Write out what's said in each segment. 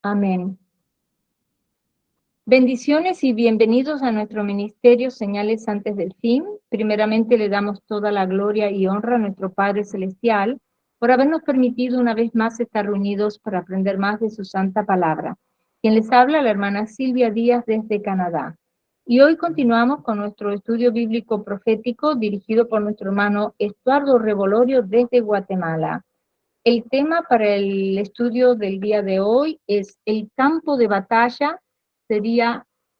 Amén. Bendiciones y bienvenidos a nuestro ministerio Señales antes del fin. Primeramente le damos toda la gloria y honra a nuestro Padre Celestial por habernos permitido una vez más estar reunidos para aprender más de su santa palabra. Quien les habla, la hermana Silvia Díaz desde Canadá. Y hoy continuamos con nuestro estudio bíblico profético dirigido por nuestro hermano Estuardo Revolorio desde Guatemala. El tema para el estudio del día de hoy es el campo de batalla.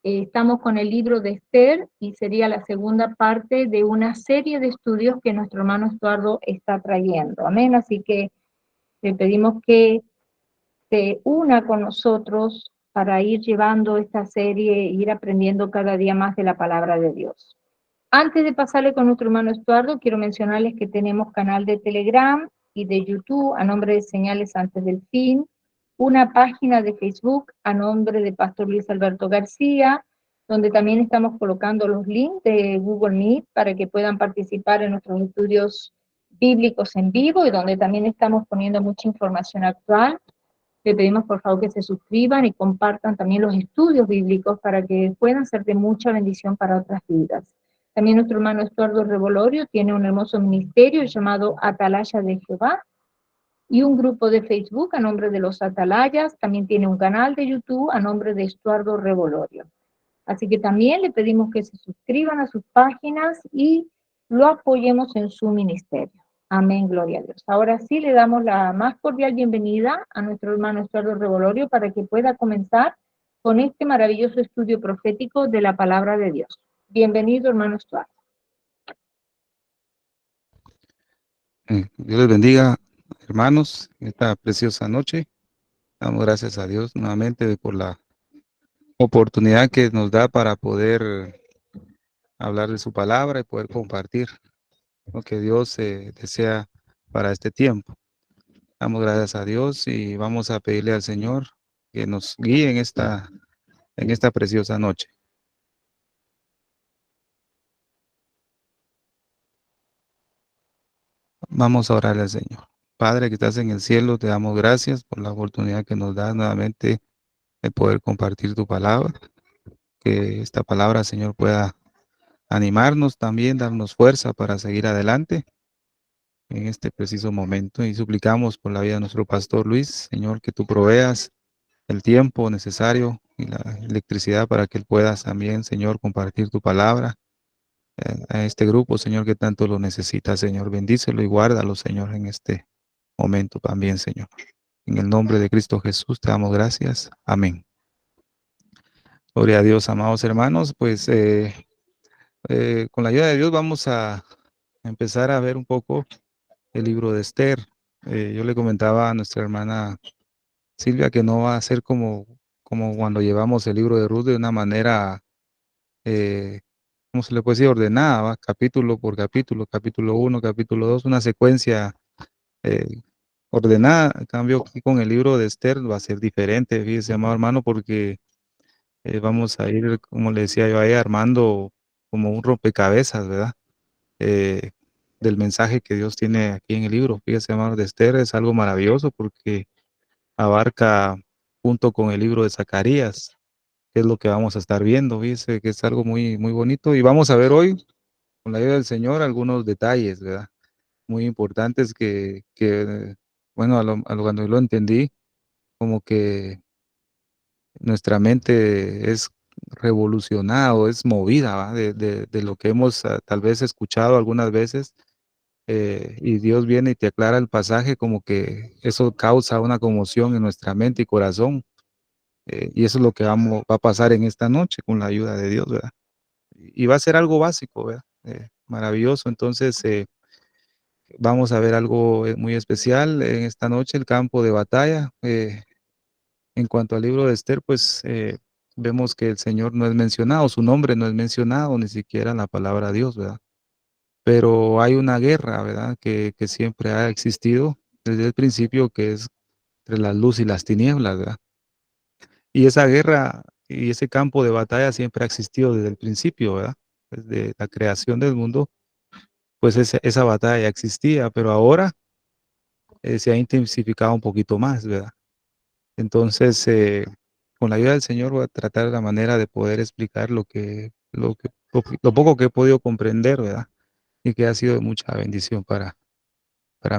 Estamos con el libro de Esther y sería la segunda parte de una serie de estudios que nuestro hermano Estuardo está trayendo. Amén. Así que le pedimos que se una con nosotros para ir llevando esta serie e ir aprendiendo cada día más de la palabra de Dios. Antes de pasarle con nuestro hermano Estuardo, quiero mencionarles que tenemos canal de Telegram y de YouTube a nombre de Señales Antes del Fin, una página de Facebook a nombre de Pastor Luis Alberto García, donde también estamos colocando los links de Google Meet para que puedan participar en nuestros estudios bíblicos en vivo y donde también estamos poniendo mucha información actual. Le pedimos por favor que se suscriban y compartan también los estudios bíblicos para que puedan ser de mucha bendición para otras vidas. También nuestro hermano Estuardo Revolorio tiene un hermoso ministerio llamado Atalaya de Jehová y un grupo de Facebook a nombre de los Atalayas. También tiene un canal de YouTube a nombre de Estuardo Revolorio. Así que también le pedimos que se suscriban a sus páginas y lo apoyemos en su ministerio. Amén, gloria a Dios. Ahora sí le damos la más cordial bienvenida a nuestro hermano Estuardo Revolorio para que pueda comenzar con este maravilloso estudio profético de la palabra de Dios. Bienvenido, hermano Estuardo. Dios les bendiga, hermanos, esta preciosa noche. Damos gracias a Dios nuevamente por la oportunidad que nos da para poder hablar de su palabra y poder compartir lo que Dios desea para este tiempo. Damos gracias a Dios y vamos a pedirle al Señor que nos guíe en esta preciosa noche. Vamos a orarle al Señor. Padre que estás en el cielo, te damos gracias por la oportunidad que nos da nuevamente de poder compartir tu palabra. Que esta palabra, Señor, pueda animarnos también, darnos fuerza para seguir adelante en este preciso momento. Y suplicamos por la vida de nuestro pastor Luis, Señor, que tú proveas el tiempo necesario y la electricidad para que él pueda también, Señor, compartir tu palabra a este grupo, Señor, que tanto lo necesita, Señor. Bendícelo y guárdalo, Señor, en este momento también, Señor. En el nombre de Cristo Jesús te damos gracias. Amén. Gloria a Dios, amados hermanos. Pues con la ayuda de Dios vamos a empezar a ver un poco el libro de Esther. Yo le comentaba a nuestra hermana Silvia que no va a ser como cuando llevamos el libro de Ruth de una manera, ¿cómo se le puede decir? Ordenada, ¿va? Capítulo por capítulo, capítulo 1, capítulo 2, una secuencia eh, ordenada. En cambio, aquí con el libro de Esther va a ser diferente, fíjese, amado hermano, porque vamos a ir, como le decía yo ahí, armando como un rompecabezas, ¿verdad? eh, del mensaje que Dios tiene aquí en el libro. Fíjese, hermano, de Esther es algo maravilloso porque abarca junto con el libro de Zacarías, que es lo que vamos a estar viendo. Fíjese que es algo muy, muy bonito y vamos a ver hoy, con la ayuda del Señor, algunos detalles, ¿verdad? Muy importantes bueno, cuando yo lo entendí, como que nuestra mente es revolucionada o es movida, ¿va? De lo que hemos tal vez escuchado algunas veces y Dios viene y te aclara el pasaje, como que eso causa una conmoción en nuestra mente y corazón. Y eso es lo que va a pasar en esta noche con la ayuda de Dios, ¿verdad? Y va a ser algo básico, ¿verdad? Maravilloso. Entonces, vamos a ver algo muy especial en esta noche, el campo de batalla. En cuanto al libro de Esther, pues vemos que el Señor no es mencionado, su nombre no es mencionado, ni siquiera la palabra Dios, ¿verdad? Pero hay una guerra, ¿verdad? Que siempre ha existido desde el principio, que es entre la luz y las tinieblas, ¿verdad? Y esa guerra y ese campo de batalla siempre ha existido desde el principio, ¿verdad? Desde la creación del mundo, pues esa batalla ya existía, pero ahora se ha intensificado un poquito más, ¿verdad? Entonces, con la ayuda del Señor voy a tratar la manera de poder explicar lo poco que he podido comprender, ¿verdad? Y que ha sido de mucha bendición para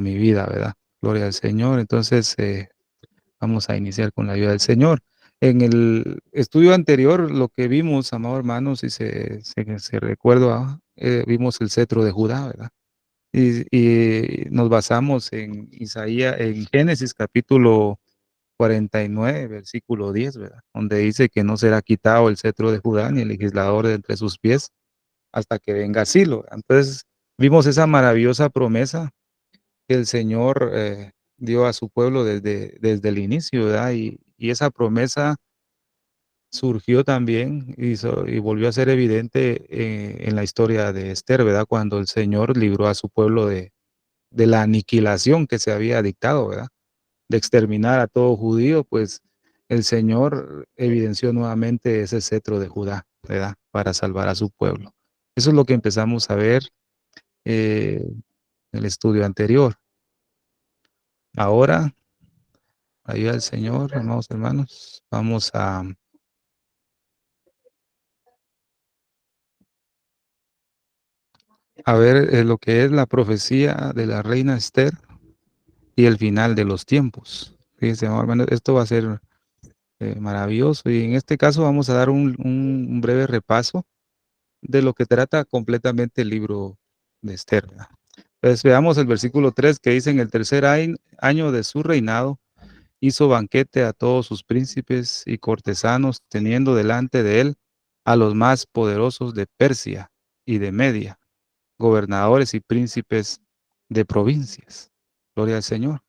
mi vida, ¿verdad? Gloria al Señor. Entonces, vamos a iniciar con la ayuda del Señor. En el estudio anterior, lo que vimos, amados hermanos, si se recuerda, vimos el cetro de Judá, ¿verdad? Y nos basamos en Isaías, en Génesis capítulo 49, versículo 10, ¿verdad? Donde dice que no será quitado el cetro de Judá ni el legislador de entre sus pies hasta que venga Silo. Entonces, vimos esa maravillosa promesa que el Señor dio a su pueblo desde el inicio, ¿verdad? Y esa promesa surgió también y volvió a ser evidente en la historia de Esther, ¿verdad? Cuando el Señor libró a su pueblo de la aniquilación que se había dictado, ¿verdad? De exterminar a todo judío, pues el Señor evidenció nuevamente ese cetro de Judá, ¿verdad? Para salvar a su pueblo. Eso es lo que empezamos a ver en el estudio anterior. Ahora, ayuda al Señor, amados hermanos, vamos a ver lo que es la profecía de la reina Esther y el final de los tiempos. Fíjense, amados hermanos, esto va a ser maravilloso y en este caso vamos a dar un breve repaso de lo que trata completamente el libro de Esther, ¿verdad? Pues veamos el versículo 3 que dice: en el tercer año de su reinado, hizo banquete a todos sus príncipes y cortesanos, teniendo delante de él a los más poderosos de Persia y de Media, gobernadores y príncipes de provincias. Gloria al Señor.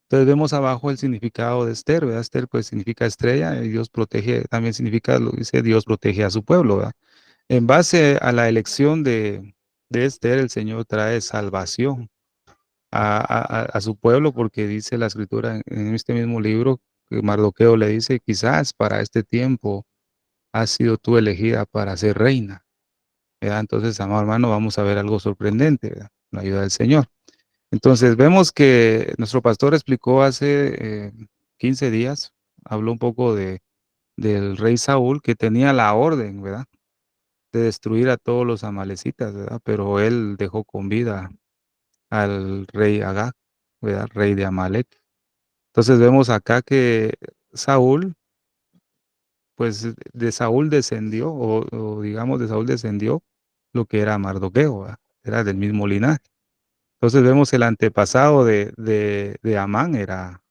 Entonces vemos abajo el significado de Esther, ¿verdad? Esther pues significa estrella y Dios protege, también significa, lo dice, Dios protege a su pueblo, ¿verdad? En base a la elección de Esther, el Señor trae salvación a su pueblo, porque dice la escritura en este mismo libro que Mardoqueo le dice: quizás para este tiempo has sido tú elegida para ser reina, ¿verdad? Entonces, amado hermano, vamos a ver algo sorprendente, ¿verdad? La ayuda del Señor. Entonces, vemos que nuestro pastor explicó hace 15 días, habló un poco del rey Saúl, que tenía la orden, ¿verdad?, de destruir a todos los amalecitas, ¿verdad? Pero él dejó con vida al rey Agag, ¿verdad? Rey de Amalek. Entonces vemos acá que Saúl, pues de Saúl descendió, o digamos de Saúl descendió lo que era Mardoqueo, ¿verdad? Era del mismo linaje. Entonces vemos el antepasado de Amán era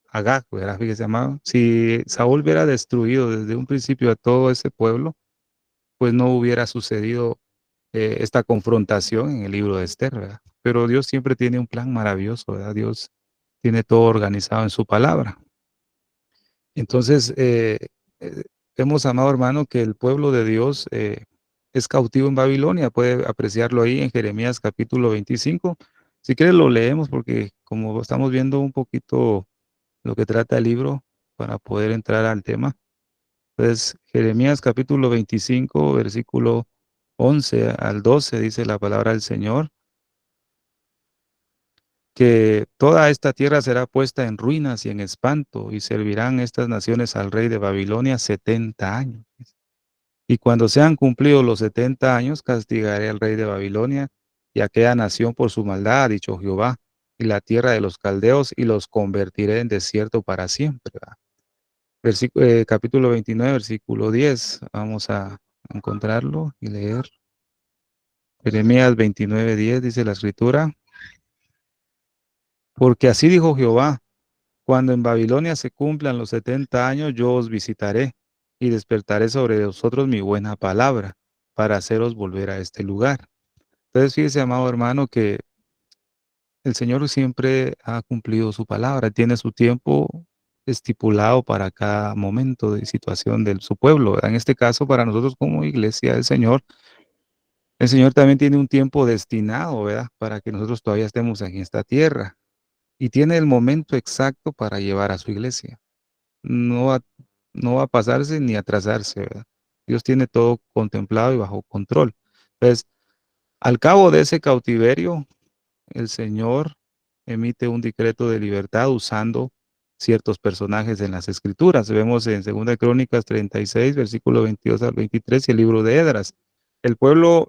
Agag, ¿verdad? Fíjese, amado. Si Saúl hubiera destruido desde un principio a todo ese pueblo, pues no hubiera sucedido esta confrontación en el libro de Esther, ¿verdad? Pero Dios siempre tiene un plan maravilloso, ¿verdad? Dios tiene todo organizado en su palabra. Entonces, eh, hemos, amado hermano, que el pueblo de Dios es cautivo en Babilonia. Puede apreciarlo ahí en Jeremías capítulo 25. Si quiere lo leemos porque como estamos viendo un poquito lo que trata el libro para poder entrar al tema. Entonces, Jeremías capítulo 25, versículo 11 al 12 dice la palabra del Señor, que toda esta tierra será puesta en ruinas y en espanto, y servirán estas naciones al rey de Babilonia 70 años. Y cuando sean cumplidos los 70 años, castigaré al rey de Babilonia y a aquella nación por su maldad, ha dicho Jehová, y la tierra de los caldeos, y los convertiré en desierto para siempre. Capítulo 29, versículo 10. Vamos a encontrarlo y leer. Jeremías 29, 10 dice la escritura: porque así dijo Jehová, cuando en Babilonia se cumplan los 70 años, yo os visitaré y despertaré sobre vosotros mi buena palabra para haceros volver a este lugar. Entonces, fíjese, amado hermano, que el Señor siempre ha cumplido su palabra, tiene su tiempo estipulado para cada momento de situación de su pueblo. En este caso, para nosotros como iglesia del Señor, el Señor también tiene un tiempo destinado, ¿verdad? Para que nosotros todavía estemos en esta tierra y tiene el momento exacto para llevar a su iglesia. No va, no va a pasarse ni atrasarse, ¿verdad? Dios tiene todo contemplado y bajo control. Entonces, al cabo de ese cautiverio, el Señor emite un decreto de libertad usando ciertos personajes en las escrituras. Vemos en 2 Crónicas 36, versículo 22 al 23, y el libro de Edras. El pueblo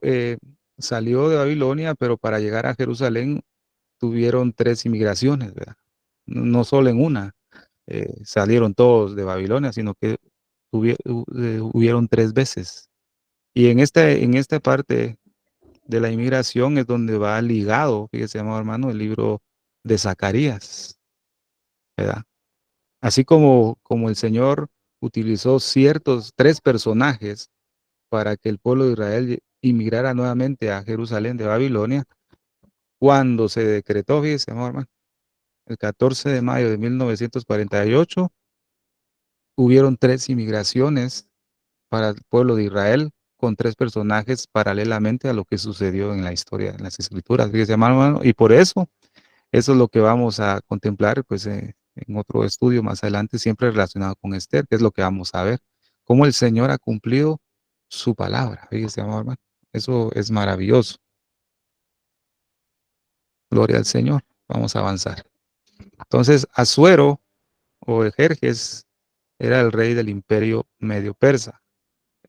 salió de Babilonia, pero para llegar a Jerusalén tuvieron 3 inmigraciones, ¿verdad? No solo en una, salieron todos de Babilonia, sino que hubieron 3 veces. Y en esta parte de la inmigración es donde va ligado, fíjese, amado hermano, el libro de Zacarías, ¿verdad? Así como el Señor utilizó ciertos 3 personajes para que el pueblo de Israel inmigrara nuevamente a Jerusalén de Babilonia, cuando se decretó, fíjese, amado hermano, el 14 de mayo de 1948, hubieron 3 inmigraciones para el pueblo de Israel con 3 personajes paralelamente a lo que sucedió en la historia, en las escrituras, fíjese, amado hermano, y por eso es lo que vamos a contemplar, pues, en otro estudio más adelante, siempre relacionado con Esther, que es lo que vamos a ver, cómo el Señor ha cumplido su palabra. Fíjese, amado hermano, eso es maravilloso. Gloria al Señor. Vamos a avanzar. Entonces, Asuero o Jerjes era el rey del imperio medio persa.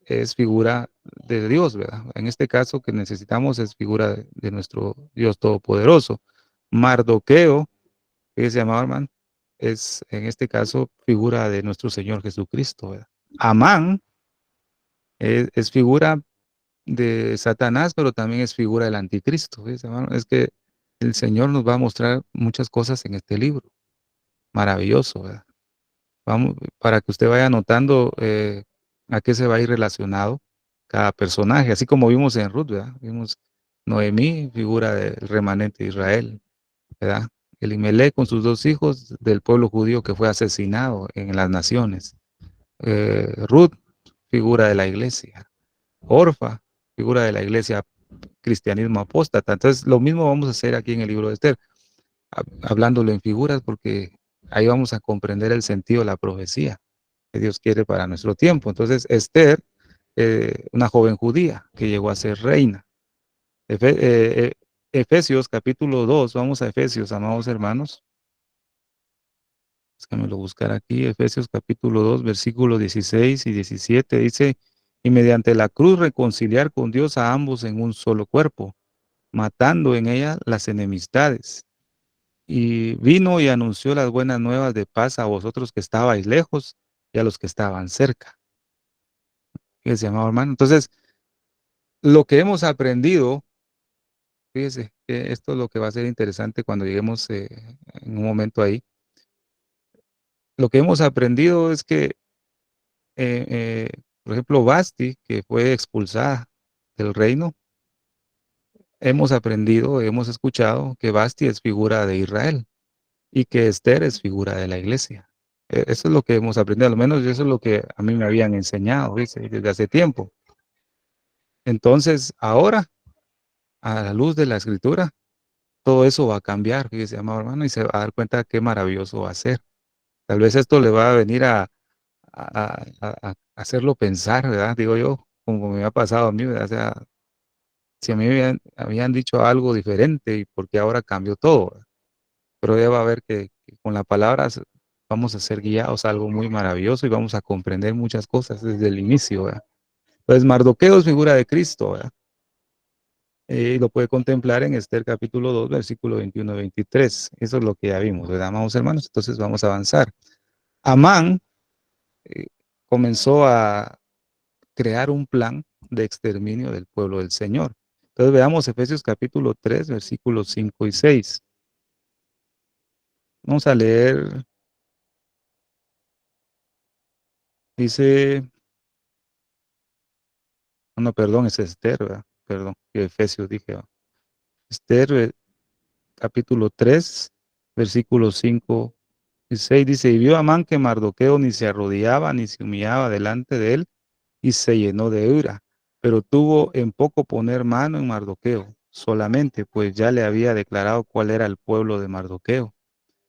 Es figura de Dios, ¿verdad? En este caso que necesitamos es figura de nuestro Dios Todopoderoso. Mardoqueo, que se llamaba hermano, es en este caso figura de nuestro Señor Jesucristo, ¿verdad? Amán es figura de Satanás, pero también es figura del anticristo, ¿ves, hermano? Es que el Señor nos va a mostrar muchas cosas en este libro. Maravilloso, ¿verdad? Vamos, para que usted vaya notando a qué se va a ir relacionado cada personaje, así como vimos en Ruth, ¿verdad? Vimos Noemí, figura del remanente de Israel, ¿verdad? Elimelech con sus 2 hijos del pueblo judío que fue asesinado en las naciones. Ruth, figura de la iglesia. Orfa, figura de la iglesia cristianismo apóstata. Entonces, lo mismo vamos a hacer aquí en el libro de Esther, hablándolo en figuras, porque ahí vamos a comprender el sentido de la profecía que Dios quiere para nuestro tiempo. Entonces, Esther, una joven judía que llegó a ser reina. Efesios capítulo 2, vamos a Efesios, amados hermanos. Déjame buscar aquí, Efesios capítulo 2, versículos 16 y 17, dice, y mediante la cruz reconciliar con Dios a ambos en un solo cuerpo, matando en ella las enemistades. Y vino y anunció las buenas nuevas de paz a vosotros que estabais lejos y a los que estaban cerca. Fíjese, amado hermano. Entonces, lo que hemos aprendido, fíjese, que esto es lo que va a ser interesante cuando lleguemos en un momento ahí. Lo que hemos aprendido es que por ejemplo, Basti, que fue expulsada del reino, hemos aprendido, hemos escuchado que Basti es figura de Israel y que Esther es figura de la iglesia. Eso es lo que hemos aprendido, al menos eso es lo que a mí me habían enseñado, ¿dice? Desde hace tiempo. Entonces, ahora, a la luz de la escritura, todo eso va a cambiar, fíjese, amado hermano, y se va a dar cuenta qué maravilloso va a ser. Tal vez esto le va a venir a hacerlo pensar, ¿verdad? Digo yo, como me ha pasado a mí, ¿verdad? O sea, si a mí me habían dicho algo diferente y porque ahora cambió todo, ¿verdad? Pero ya va a ver que con la palabra vamos a ser guiados a algo muy maravilloso y vamos a comprender muchas cosas desde el inicio, ¿verdad? Pues Mardoqueo es figura de Cristo, ¿verdad? Y lo puede contemplar en Esther capítulo 2, versículo 21-23. Eso es lo que ya vimos, ¿verdad, amados hermanos? Entonces vamos a avanzar. Amán eh, comenzó a crear un plan de exterminio del pueblo del Señor. Entonces veamos Efesios capítulo 3, versículos 5 y 6. Vamos a leer, dice, no, perdón, es Esther, ¿verdad? Perdón, que Efesios dije. ¿Verdad? Esther, capítulo 3, versículos 5 y 6 dice, y vio Amán que Mardoqueo ni se arrodillaba ni se humillaba delante de él y se llenó de ira, pero tuvo en poco poner mano en Mardoqueo, solamente, pues ya le había declarado cuál era el pueblo de Mardoqueo.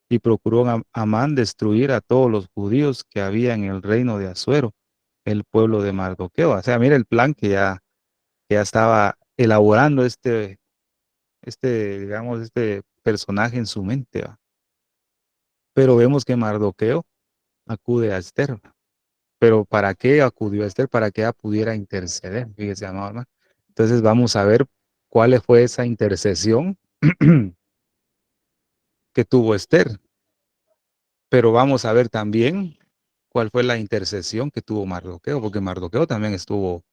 Y procuró Amán destruir a todos los judíos que había en el reino de Asuero, el pueblo de Mardoqueo. O sea, mira el plan que ya estaba elaborando digamos, este personaje en su mente. ¿Va? Pero vemos que Mardoqueo acude a Esther. Pero ¿para qué acudió a Esther? Para que ella pudiera interceder, fíjese, amado hermano. Entonces vamos a ver cuál fue esa intercesión que tuvo Esther. Pero vamos a ver también cuál fue la intercesión que tuvo Mardoqueo, porque Mardoqueo también estuvo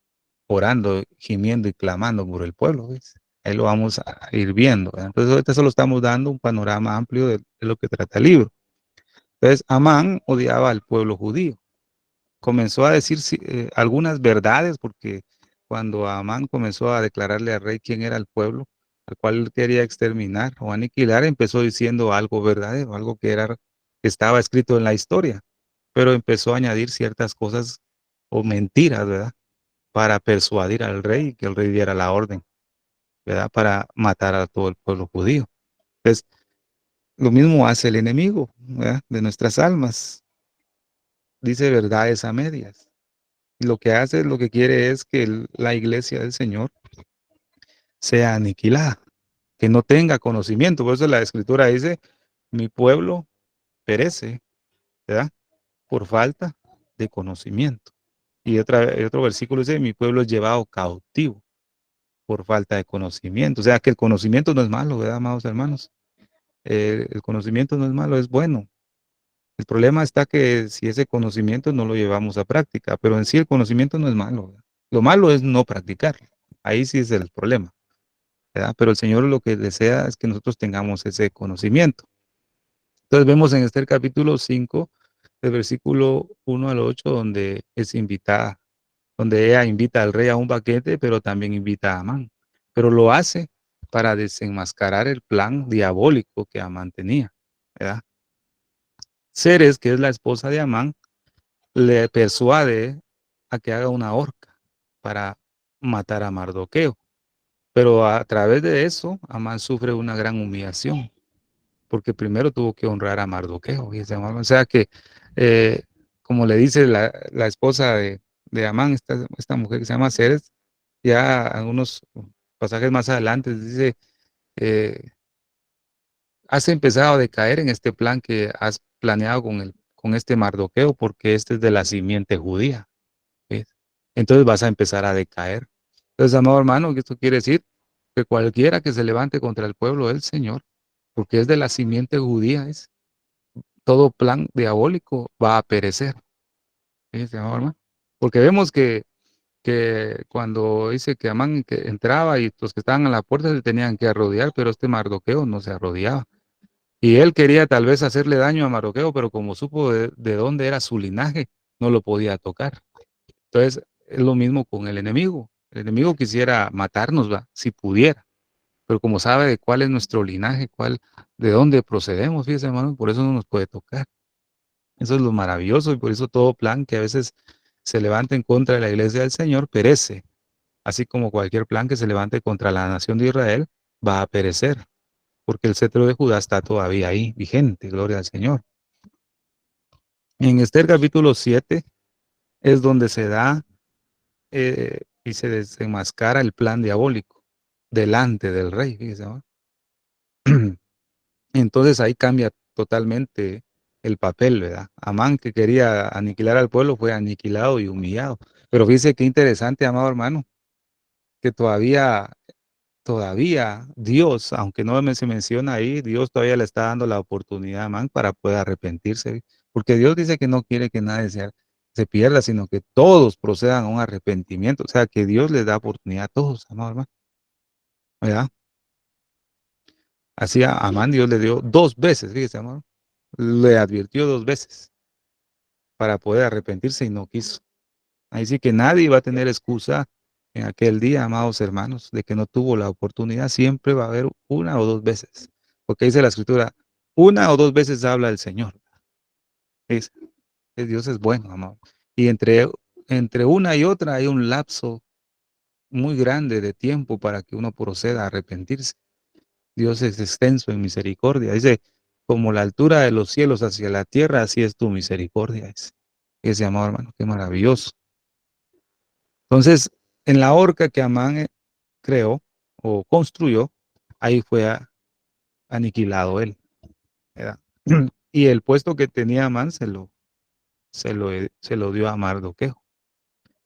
orando, gimiendo y clamando por el pueblo, ¿ves? Ahí lo vamos a ir viendo, ¿verdad? Entonces ahorita solo estamos dando un panorama amplio de lo que trata el libro. Entonces Amán odiaba al pueblo judío. Comenzó a decir algunas verdades, porque cuando Amán comenzó a declararle al rey quién era el pueblo al cual él quería exterminar o aniquilar, empezó diciendo algo verdadero, algo que estaba escrito en la historia, pero empezó a añadir ciertas cosas o mentiras, ¿verdad? Para persuadir al rey y que el rey diera la orden, ¿verdad? Para matar a todo el pueblo judío. Entonces, lo mismo hace el enemigo, ¿verdad? De nuestras almas. Dice verdades a medias. Y lo que hace, lo que quiere es que la iglesia del Señor sea aniquilada, que no tenga conocimiento. Por eso la escritura dice, mi pueblo perece, ¿verdad? Por falta de conocimiento. Y otro versículo dice, mi pueblo es llevado cautivo por falta de conocimiento. O sea, que el conocimiento no es malo, ¿verdad, amados hermanos? El conocimiento no es malo, es bueno. El problema está que si ese conocimiento no lo llevamos a práctica, pero en sí el conocimiento no es malo, ¿verdad? Lo malo es no practicarlo. Ahí sí es el problema, ¿verdad? Pero el Señor lo que desea es que nosotros tengamos ese conocimiento. Entonces vemos en este capítulo 5, del versículo 1 al 8, donde es invitada, donde ella invita al rey a un banquete, pero también invita a Amán. Pero lo hace para desenmascarar el plan diabólico que Amán tenía, ¿verdad? Ceres, que es la esposa de Amán, le persuade a que haga una horca para matar a Mardoqueo. Pero a través de eso, Amán sufre una gran humillación, porque primero tuvo que honrar a Mardoqueo. O sea que, eh, como le dice la esposa de Amán, esta mujer que se llama Ceres, ya algunos pasajes más adelante dice, eh, has empezado a decaer en este plan que has planeado con este Mardoqueo, porque este es de la simiente judía. ¿Ves? Entonces vas a empezar a decaer. Entonces, amado hermano, que esto quiere decir que cualquiera que se levante contra el pueblo del Señor, porque es de la simiente judía, todo plan diabólico va a perecer. ¿Ves, amado hermano? Porque vemos que cuando dice que Amán que entraba y los que estaban a la puerta se tenían que arrodillar, pero este Mardoqueo no se arrodillaba. Y él quería tal vez hacerle daño a Mardoqueo, pero como supo de dónde era su linaje, no lo podía tocar. Entonces, es lo mismo con el enemigo. El enemigo quisiera matarnos, ¿va? Si pudiera, pero como sabe de cuál es nuestro linaje, de dónde procedemos, fíjese, hermano, por eso no nos puede tocar. Eso es lo maravilloso y por eso todo plan que a veces se levanta en contra de la iglesia del Señor perece, así como cualquier plan que se levante contra la nación de Israel va a perecer, porque el cetro de Judá está todavía ahí, vigente, gloria al Señor. En Esther capítulo 7 es donde se da y se desenmascara el plan diabólico delante del rey, fíjese, ¿no? Entonces ahí cambia totalmente el papel, ¿verdad? Amán, que quería aniquilar al pueblo, fue aniquilado y humillado. Pero fíjese qué interesante, amado hermano, que todavía Dios, aunque no se menciona ahí, Dios todavía le está dando la oportunidad a Amán para poder arrepentirse, porque Dios dice que no quiere que nadie se pierda, sino que todos procedan a un arrepentimiento, o sea, que Dios les da oportunidad a todos, amado hermano, ¿verdad? Así a Amán Dios le dio 2 veces, fíjese, amado, le advirtió 2 veces para poder arrepentirse y no quiso. Ahí sí que nadie va a tener excusa en aquel día, amados hermanos, de que no tuvo la oportunidad. Siempre va a haber 1 o 2 veces. Porque dice la escritura, 1 o 2 veces habla el Señor. Es, que Dios es bueno, amado. Y entre una y otra hay un lapso muy grande de tiempo para que uno proceda a arrepentirse. Dios es extenso en misericordia. Dice, como la altura de los cielos hacia la tierra, así es tu misericordia. Ese amado hermano, qué maravilloso. Entonces, en la horca que Amán creó o construyó, ahí fue aniquilado él, ¿verdad? y el puesto que tenía Amán se lo dio a Mardoqueo.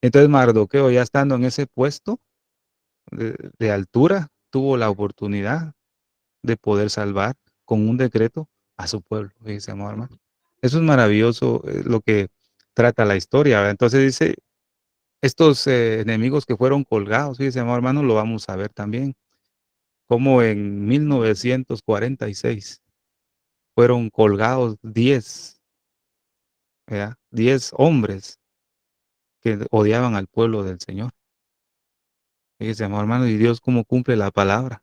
Entonces Mardoqueo, ya estando en ese puesto de altura, tuvo la oportunidad de poder salvar con un decreto a su pueblo. Dice, amor, hermano. Eso es maravilloso, lo que trata la historia, ¿verdad? Entonces dice, estos enemigos que fueron colgados, dice, amor, hermano, lo vamos a ver también, como en 1946 fueron colgados 10, ¿verdad? 10 hombres que odiaban al pueblo del Señor. Dice, amor, hermano, y Dios cómo cumple la palabra.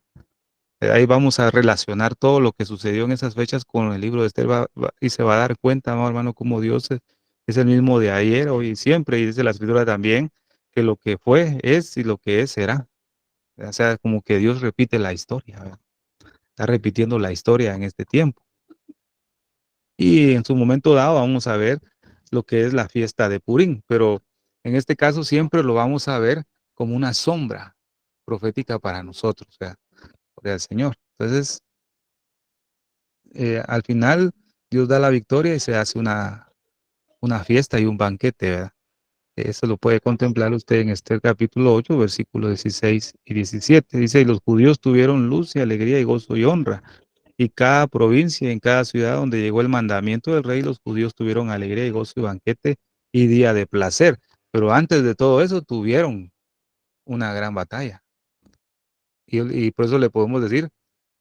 Ahí vamos a relacionar todo lo que sucedió en esas fechas con el libro de Esther y se va a dar cuenta, ¿no, hermano, como Dios es el mismo de ayer, hoy y siempre. Y dice la Escritura también que lo que fue es y lo que es será. O sea, como que Dios repite la historia, ¿verdad? Está repitiendo la historia en este tiempo. Y en su momento dado vamos a ver lo que es la fiesta de Purim, pero en este caso siempre lo vamos a ver como una sombra profética para nosotros, o sea, por el Señor. Entonces, al final Dios da la victoria y se hace una fiesta y un banquete, ¿verdad? Eso lo puede contemplar usted en este capítulo 8, versículos 16 y 17. Dice, y los judíos tuvieron luz y alegría y gozo y honra. Y cada provincia, en cada ciudad donde llegó el mandamiento del rey, los judíos tuvieron alegría y gozo y banquete y día de placer. Pero antes de todo eso tuvieron una gran batalla. Y por eso le podemos decir,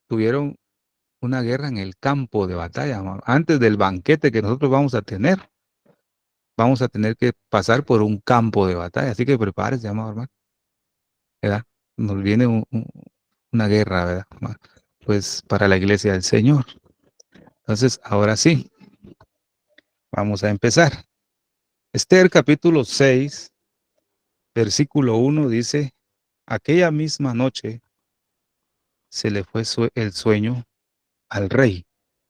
tuvieron una guerra en el campo de batalla, hermano. Antes del banquete que nosotros vamos a tener que pasar por un campo de batalla. Así que prepárese, amado hermano, ¿verdad? Nos viene una guerra, ¿verdad? Pues para la iglesia del Señor. Entonces, ahora sí, vamos a empezar. Esther capítulo 6, versículo 1 dice, aquella misma noche se le fue el sueño al rey.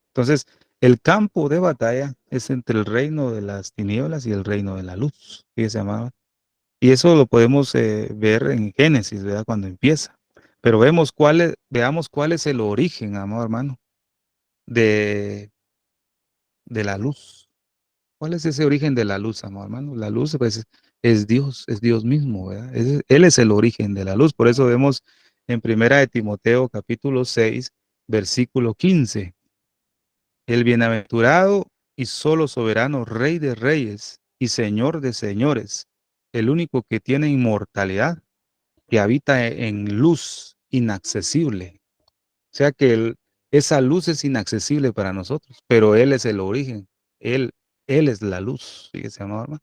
Entonces, el campo de batalla es entre el reino de las tinieblas y el reino de la luz. Fíjese, amado. Y eso lo podemos ver en Génesis, ¿verdad? Cuando empieza. Pero veamos cuál es el origen, amado hermano, de, de la luz. ¿Cuál es ese origen de la luz, amado hermano? La luz, pues, es Dios mismo, ¿verdad? Él es el origen de la luz. Por eso vemos en Primera de Timoteo, capítulo 6, versículo 15. El bienaventurado y solo soberano Rey de reyes y Señor de señores, el único que tiene inmortalidad, que habita en luz inaccesible. O sea que esa luz es inaccesible para nosotros, pero Él es el origen. Él, Él es la luz. Fíjese, amado hermano.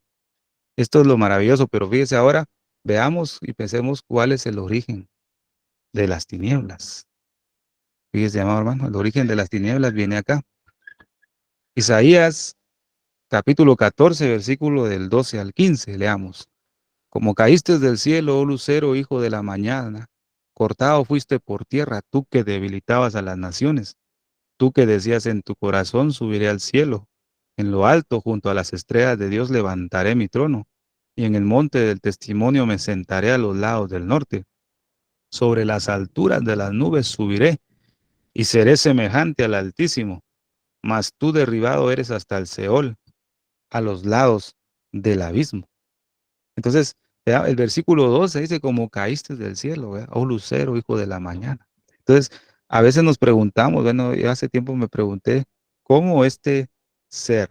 Esto es lo maravilloso, pero fíjese ahora, veamos y pensemos cuál es el origen de las tinieblas. Fíjese, amado hermano, el origen de las tinieblas viene acá. Isaías capítulo 14, versículo del 12 al 15, leamos. Como caíste del cielo, oh lucero, hijo de la mañana, cortado fuiste por tierra, tú que debilitabas a las naciones, tú que decías en tu corazón, subiré al cielo, en lo alto, junto a las estrellas de Dios, levantaré mi trono, y en el monte del testimonio me sentaré a los lados del norte. Sobre las alturas de las nubes subiré, y seré semejante al Altísimo, mas tú derribado eres hasta el Seol, a los lados del abismo. Entonces, el versículo 12 dice, como caíste del cielo, ¿verdad? Oh lucero, hijo de la mañana. Entonces, a veces nos preguntamos, bueno, yo hace tiempo me pregunté, ¿cómo este ser,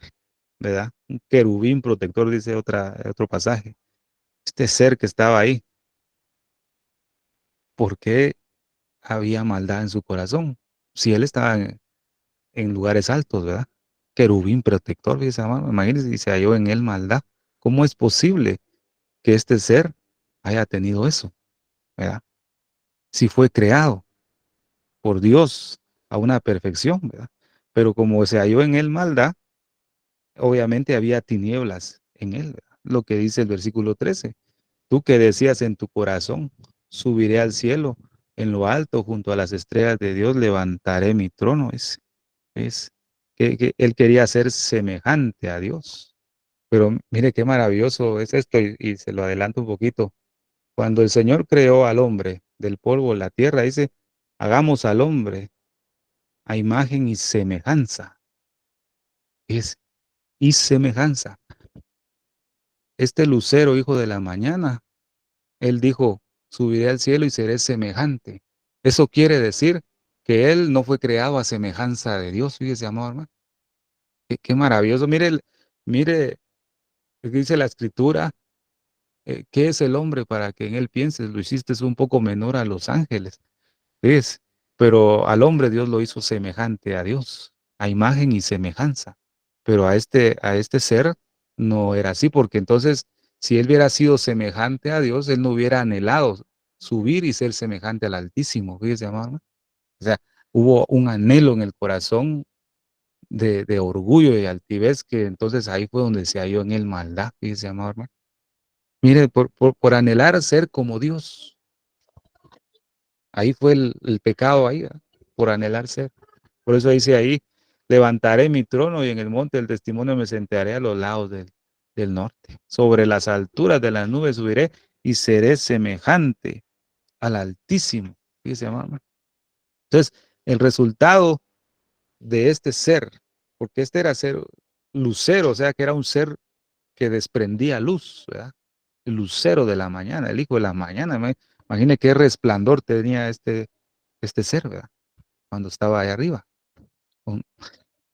¿verdad? Un querubín protector, dice otro pasaje, este ser que estaba ahí, ¿por qué había maldad en su corazón? Si él estaba en lugares altos, ¿verdad? Querubín protector, dice, hermano, imagínense, si se halló en él maldad. ¿Cómo es posible que este ser haya tenido eso, ¿verdad? Si fue creado por Dios a una perfección, ¿verdad? Pero como se halló en él maldad, obviamente había tinieblas en él, ¿verdad? Lo que dice el versículo 13. Tú que decías en tu corazón, subiré al cielo, en lo alto, junto a las estrellas de Dios, levantaré mi trono. Es que él quería ser semejante a Dios. Pero mire qué maravilloso es esto, y se lo adelanto un poquito. Cuando el Señor creó al hombre del polvo de la tierra, dice, hagamos al hombre a imagen y semejanza. Es y semejanza. Este lucero, hijo de la mañana, él dijo, subiré al cielo y seré semejante. Eso quiere decir que él no fue creado a semejanza de Dios, fíjese, amado hermano. Qué maravilloso. Mire lo que dice la escritura. ¿Qué es el hombre para que en él pienses? Lo hiciste un poco menor a los ángeles. ¿Ves? Pero al hombre Dios lo hizo semejante a Dios, a imagen y semejanza. Pero a este ser no era así, porque entonces, si él hubiera sido semejante a Dios, él no hubiera anhelado subir y ser semejante al Altísimo. Fíjese, amado. O sea, hubo un anhelo en el corazón de orgullo y altivez, que entonces ahí fue donde se halló en él maldad. Fíjese, amado hermano. Mire, por anhelar ser como Dios, ahí fue el pecado, ahí, ¿verdad? Por anhelar ser. Por eso dice ahí, levantaré mi trono y en el monte del testimonio me sentaré a los lados del norte. Sobre las alturas de las nubes subiré y seré semejante al Altísimo. Fíjese, mamá. Entonces, el resultado de este ser, porque este era ser lucero, o sea que era un ser que desprendía luz, ¿verdad? El lucero de la mañana, el hijo de la mañana. Imagine qué resplandor tenía este ser, ¿verdad? Cuando estaba ahí arriba.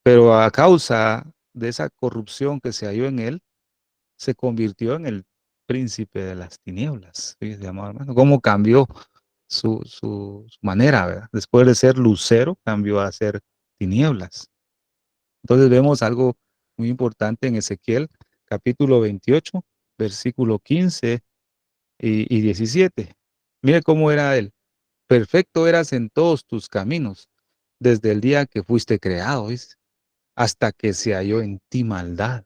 Pero a causa de esa corrupción que se halló en él, se convirtió en el príncipe de las tinieblas. Fíjese, amado hermano, cómo cambió su manera, ¿verdad? Después de ser lucero, cambió a ser tinieblas. Entonces vemos algo muy importante en Ezequiel, capítulo 28, versículo 15 y 17. Mire cómo era él. Perfecto eras en todos tus caminos, desde el día que fuiste creado, ¿ves? Hasta que se halló en ti maldad,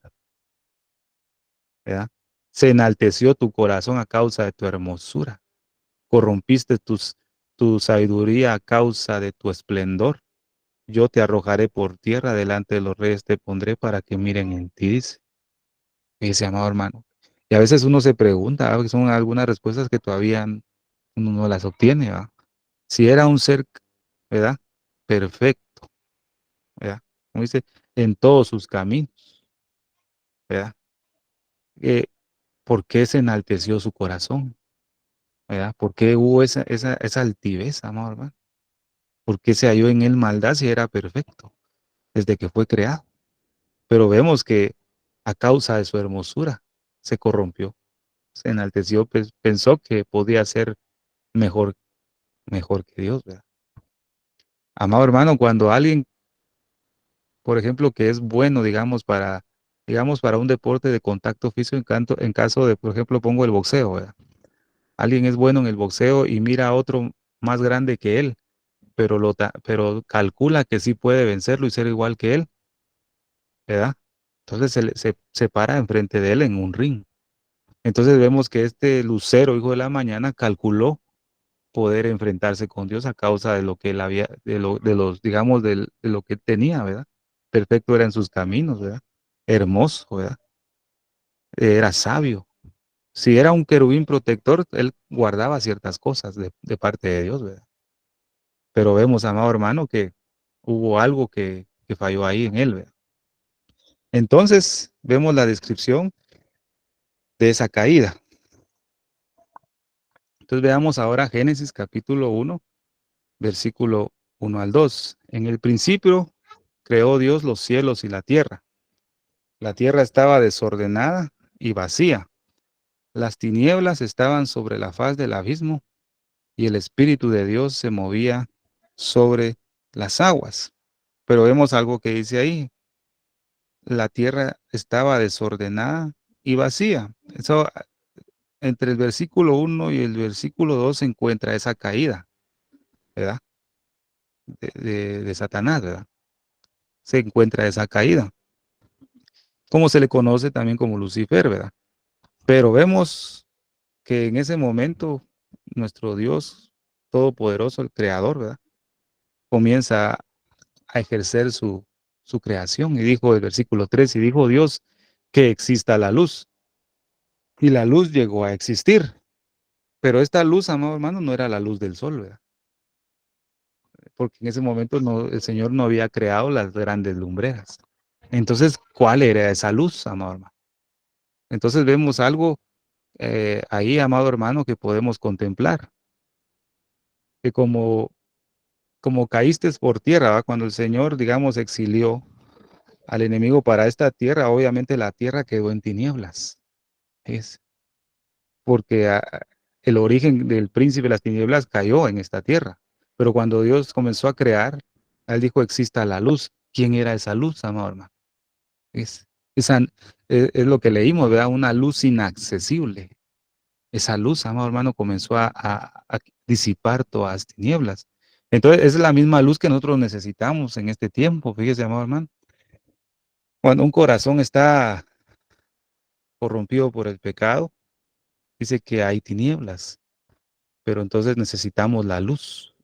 ¿verdad? Se enalteció tu corazón a causa de tu hermosura. Corrompiste tu sabiduría a causa de tu esplendor. Yo te arrojaré por tierra, delante de los reyes te pondré para que miren en ti, dice. Ese amado hermano. Y a veces uno se pregunta, ¿verdad? Son algunas respuestas que todavía uno no las obtiene, ¿verdad? Si era un ser, ¿verdad? Perfecto, ¿verdad? Como dice, en todos sus caminos, ¿verdad? Eh, ¿Por qué se enalteció su corazón? ¿Verdad? ¿Por qué hubo esa altivez, amado hermano? ¿Por qué se halló en él maldad si era perfecto desde que fue creado? Pero vemos que a causa de su hermosura se corrompió, se enalteció, pues, pensó que podía ser mejor, mejor que Dios, ¿verdad? Amado hermano, cuando alguien, por ejemplo, que es bueno, digamos, para un deporte de contacto físico, en caso de, por ejemplo, pongo el boxeo, ¿verdad? Alguien es bueno en el boxeo y mira a otro más grande que él, pero calcula que sí puede vencerlo y ser igual que él, ¿verdad? Entonces se para enfrente de él en un ring. Entonces vemos que este lucero, hijo de la mañana, calculó poder enfrentarse con Dios a causa de lo que él había, de los, digamos, de lo que tenía, ¿verdad? Perfecto era en sus caminos, ¿verdad? Hermoso, ¿verdad? Era sabio. Si era un querubín protector, él guardaba ciertas cosas de parte de Dios, ¿verdad? Pero vemos, amado hermano, que hubo algo que falló ahí en él, ¿verdad? Entonces, vemos la descripción de esa caída. Entonces, veamos ahora Génesis capítulo 1, versículo 1 al 2. En el principio creó Dios los cielos y la tierra. La tierra estaba desordenada y vacía. Las tinieblas estaban sobre la faz del abismo y el Espíritu de Dios se movía sobre las aguas. Pero vemos algo que dice ahí. La tierra estaba desordenada y vacía. Eso, entre el versículo 1 y el versículo 2 se encuentra esa caída, ¿verdad? De Satanás, ¿verdad? Se encuentra esa caída, como se le conoce también como Lucifer, ¿verdad? Pero vemos que en ese momento nuestro Dios Todopoderoso, el Creador, ¿verdad? Comienza a ejercer su creación y dijo el versículo 3, y dijo Dios que exista la luz. Y la luz llegó a existir. Pero esta luz, amado hermano, no era la luz del sol, ¿verdad? Porque en ese momento el Señor no había creado las grandes lumbreras. Entonces, ¿cuál era esa luz, amado hermano? Entonces vemos algo ahí, amado hermano, que podemos contemplar, que como caíste por tierra, ¿va? Cuando el Señor, digamos, exilió al enemigo para esta tierra, obviamente la tierra quedó en tinieblas. Es porque el origen del príncipe de las tinieblas cayó en esta tierra. Pero cuando Dios comenzó a crear, Él dijo, exista la luz. ¿Quién era esa luz, amado hermano? Es, esa, es lo que leímos, ¿verdad? Una luz inaccesible. Esa luz, amado hermano, comenzó a disipar todas las tinieblas. Entonces, es la misma luz que nosotros necesitamos en este tiempo, fíjese, amado hermano. Cuando un corazón está corrompido por el pecado, dice que hay tinieblas, pero entonces necesitamos la luz.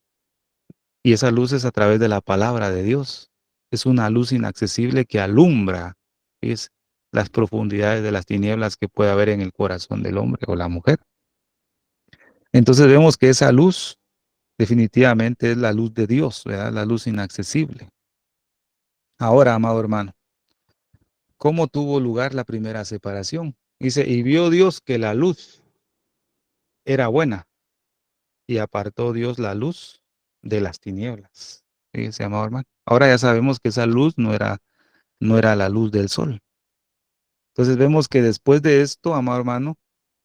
Y esa luz es a través de la palabra de Dios. Es una luz inaccesible que alumbra, es las profundidades de las tinieblas que puede haber en el corazón del hombre o la mujer. Entonces vemos que esa luz definitivamente es la luz de Dios, ¿verdad? La luz inaccesible. Ahora, amado hermano, ¿cómo tuvo lugar la primera separación? Dice, y vio Dios que la luz era buena y apartó Dios la luz de las tinieblas. Fíjese, amado hermano. Ahora ya sabemos que esa luz no era la luz del sol. Entonces vemos que después de esto, amado hermano,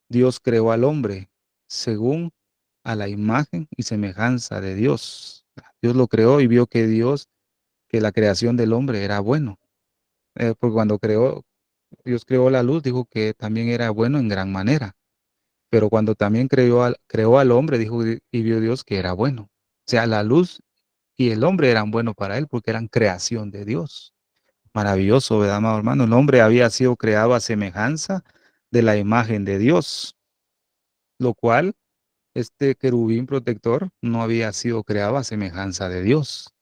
Dios creó al hombre según a la imagen y semejanza de Dios. Dios lo creó y vio que la creación del hombre era bueno. Porque cuando Dios creó la luz, dijo que también era bueno en gran manera. Pero cuando también creó al hombre, dijo y vio Dios que era bueno. O sea, la luz y el hombre eran buenos para él porque eran creación de Dios. Maravilloso, ¿verdad, amado hermano? El hombre había sido creado a semejanza de la imagen de Dios, lo cual este querubín protector no había sido creado a semejanza de Dios,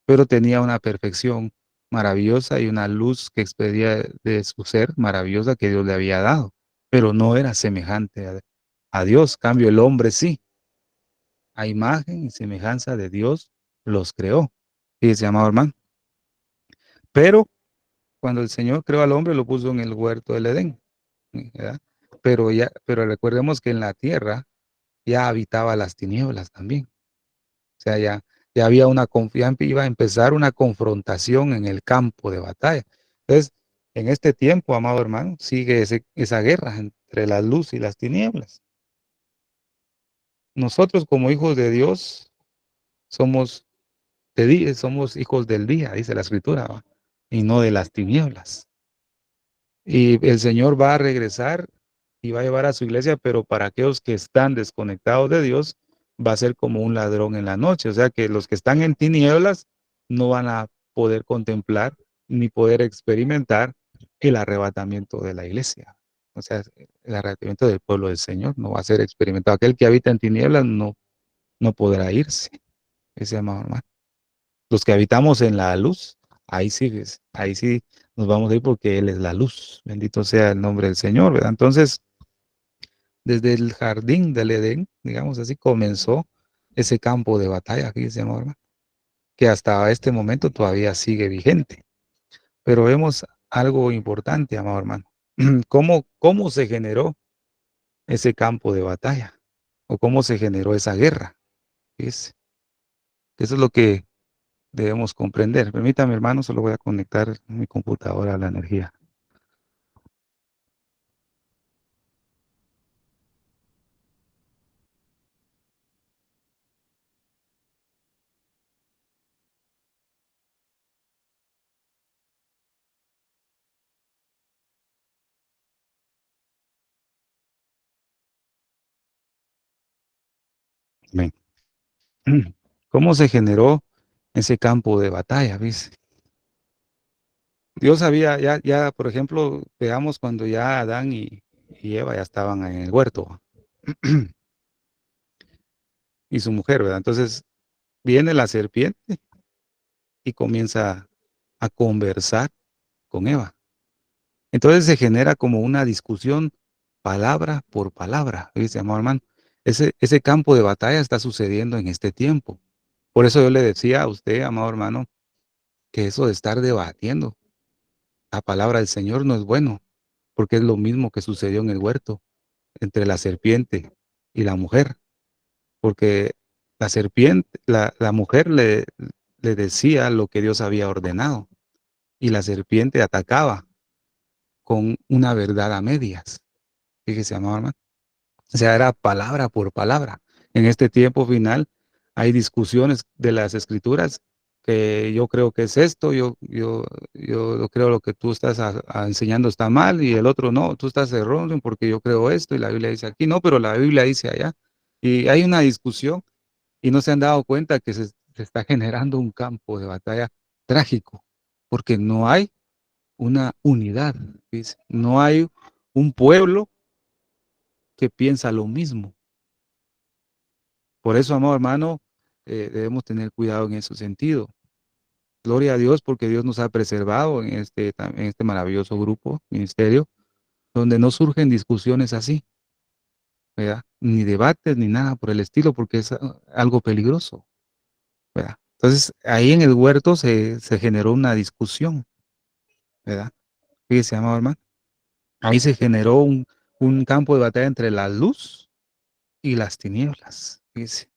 pero tenía una perfección maravillosa y una luz que expedía de su ser maravillosa que Dios le había dado, pero no era semejante a Dios. Cambio, el hombre sí, a imagen y semejanza de Dios los creó. Fíjese, amado hermano. Pero cuando el Señor creó al hombre, lo puso en el huerto del Edén, ¿verdad? Pero recordemos que en la tierra ya habitaba las tinieblas también. O sea, ya había una confianza, iba a empezar una confrontación en el campo de batalla. Entonces, en este tiempo, amado hermano, sigue esa guerra entre la luz y las tinieblas. Nosotros como hijos de Dios somos, somos hijos del día, dice la escritura, ¿va? Y no de las tinieblas. Y el Señor va a regresar y va a llevar a su iglesia, pero para aquellos que están desconectados de Dios, va a ser como un ladrón en la noche. O sea que los que están en tinieblas no van a poder contemplar ni poder experimentar el arrebatamiento de la iglesia. O sea, el arrebatamiento del pueblo del Señor no va a ser experimentado. Aquel que habita en tinieblas no podrá irse. Ese amado hermano. Los que habitamos en la luz, ahí sí nos vamos a ir porque Él es la luz. Bendito sea el nombre del Señor, ¿verdad? Entonces, desde el jardín del Edén, digamos así, comenzó ese campo de batalla, fíjese, amor, hermano, que hasta este momento todavía sigue vigente. Pero vemos algo importante, amado hermano. ¿Cómo se generó ese campo de batalla? ¿O cómo se generó esa guerra? Fíjese. Eso es lo que debemos comprender. Permítame, hermano, solo voy a conectar mi computadora a la energía. Amén. ¿Cómo se generó ese campo de batalla? ¿Ves? Dios había, ya, por ejemplo, veamos cuando ya Adán y Eva ya estaban en el huerto y su mujer, ¿verdad? Entonces viene la serpiente y comienza a conversar con Eva. Entonces se genera como una discusión palabra por palabra, ¿viste, amado hermano? Ese campo de batalla está sucediendo en este tiempo. Por eso yo le decía a usted, amado hermano, que eso de estar debatiendo la palabra del Señor no es bueno, porque es lo mismo que sucedió en el huerto entre la serpiente y la mujer, porque la serpiente, la mujer le decía lo que Dios había ordenado y la serpiente atacaba con una verdad a medias. Fíjese, amado hermano. O sea, era palabra por palabra. En este tiempo final hay discusiones de las escrituras que yo creo que es esto, yo creo lo que tú estás enseñando está mal y el otro no, tú estás erróneo porque yo creo esto y la Biblia dice aquí, no, pero la Biblia dice allá. Y hay una discusión y no se han dado cuenta que se está generando un campo de batalla trágico porque no hay una unidad, ¿ves? No hay un pueblo que piensa lo mismo. Por eso, amado hermano, debemos tener cuidado en ese sentido. Gloria a Dios porque Dios nos ha preservado en este maravilloso grupo, ministerio, donde no surgen discusiones así, ¿verdad? Ni debates ni nada por el estilo, porque es algo peligroso, ¿verdad? Entonces, ahí en el huerto se generó una discusión, ¿verdad? Fíjese, amado hermano, ahí se generó un campo de batalla entre la luz y las tinieblas, fíjese.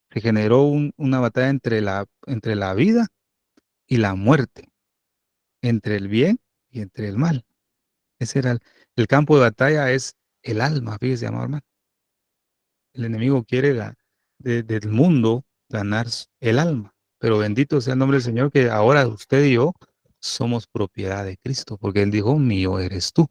Se generó una batalla entre la vida y la muerte, entre el bien y entre el mal. Ese era el campo de batalla, es el alma, fíjese, amado hermano. El enemigo quiere del mundo ganar el alma, pero bendito sea el nombre del Señor que ahora usted y yo somos propiedad de Cristo, porque Él dijo, mío eres tú.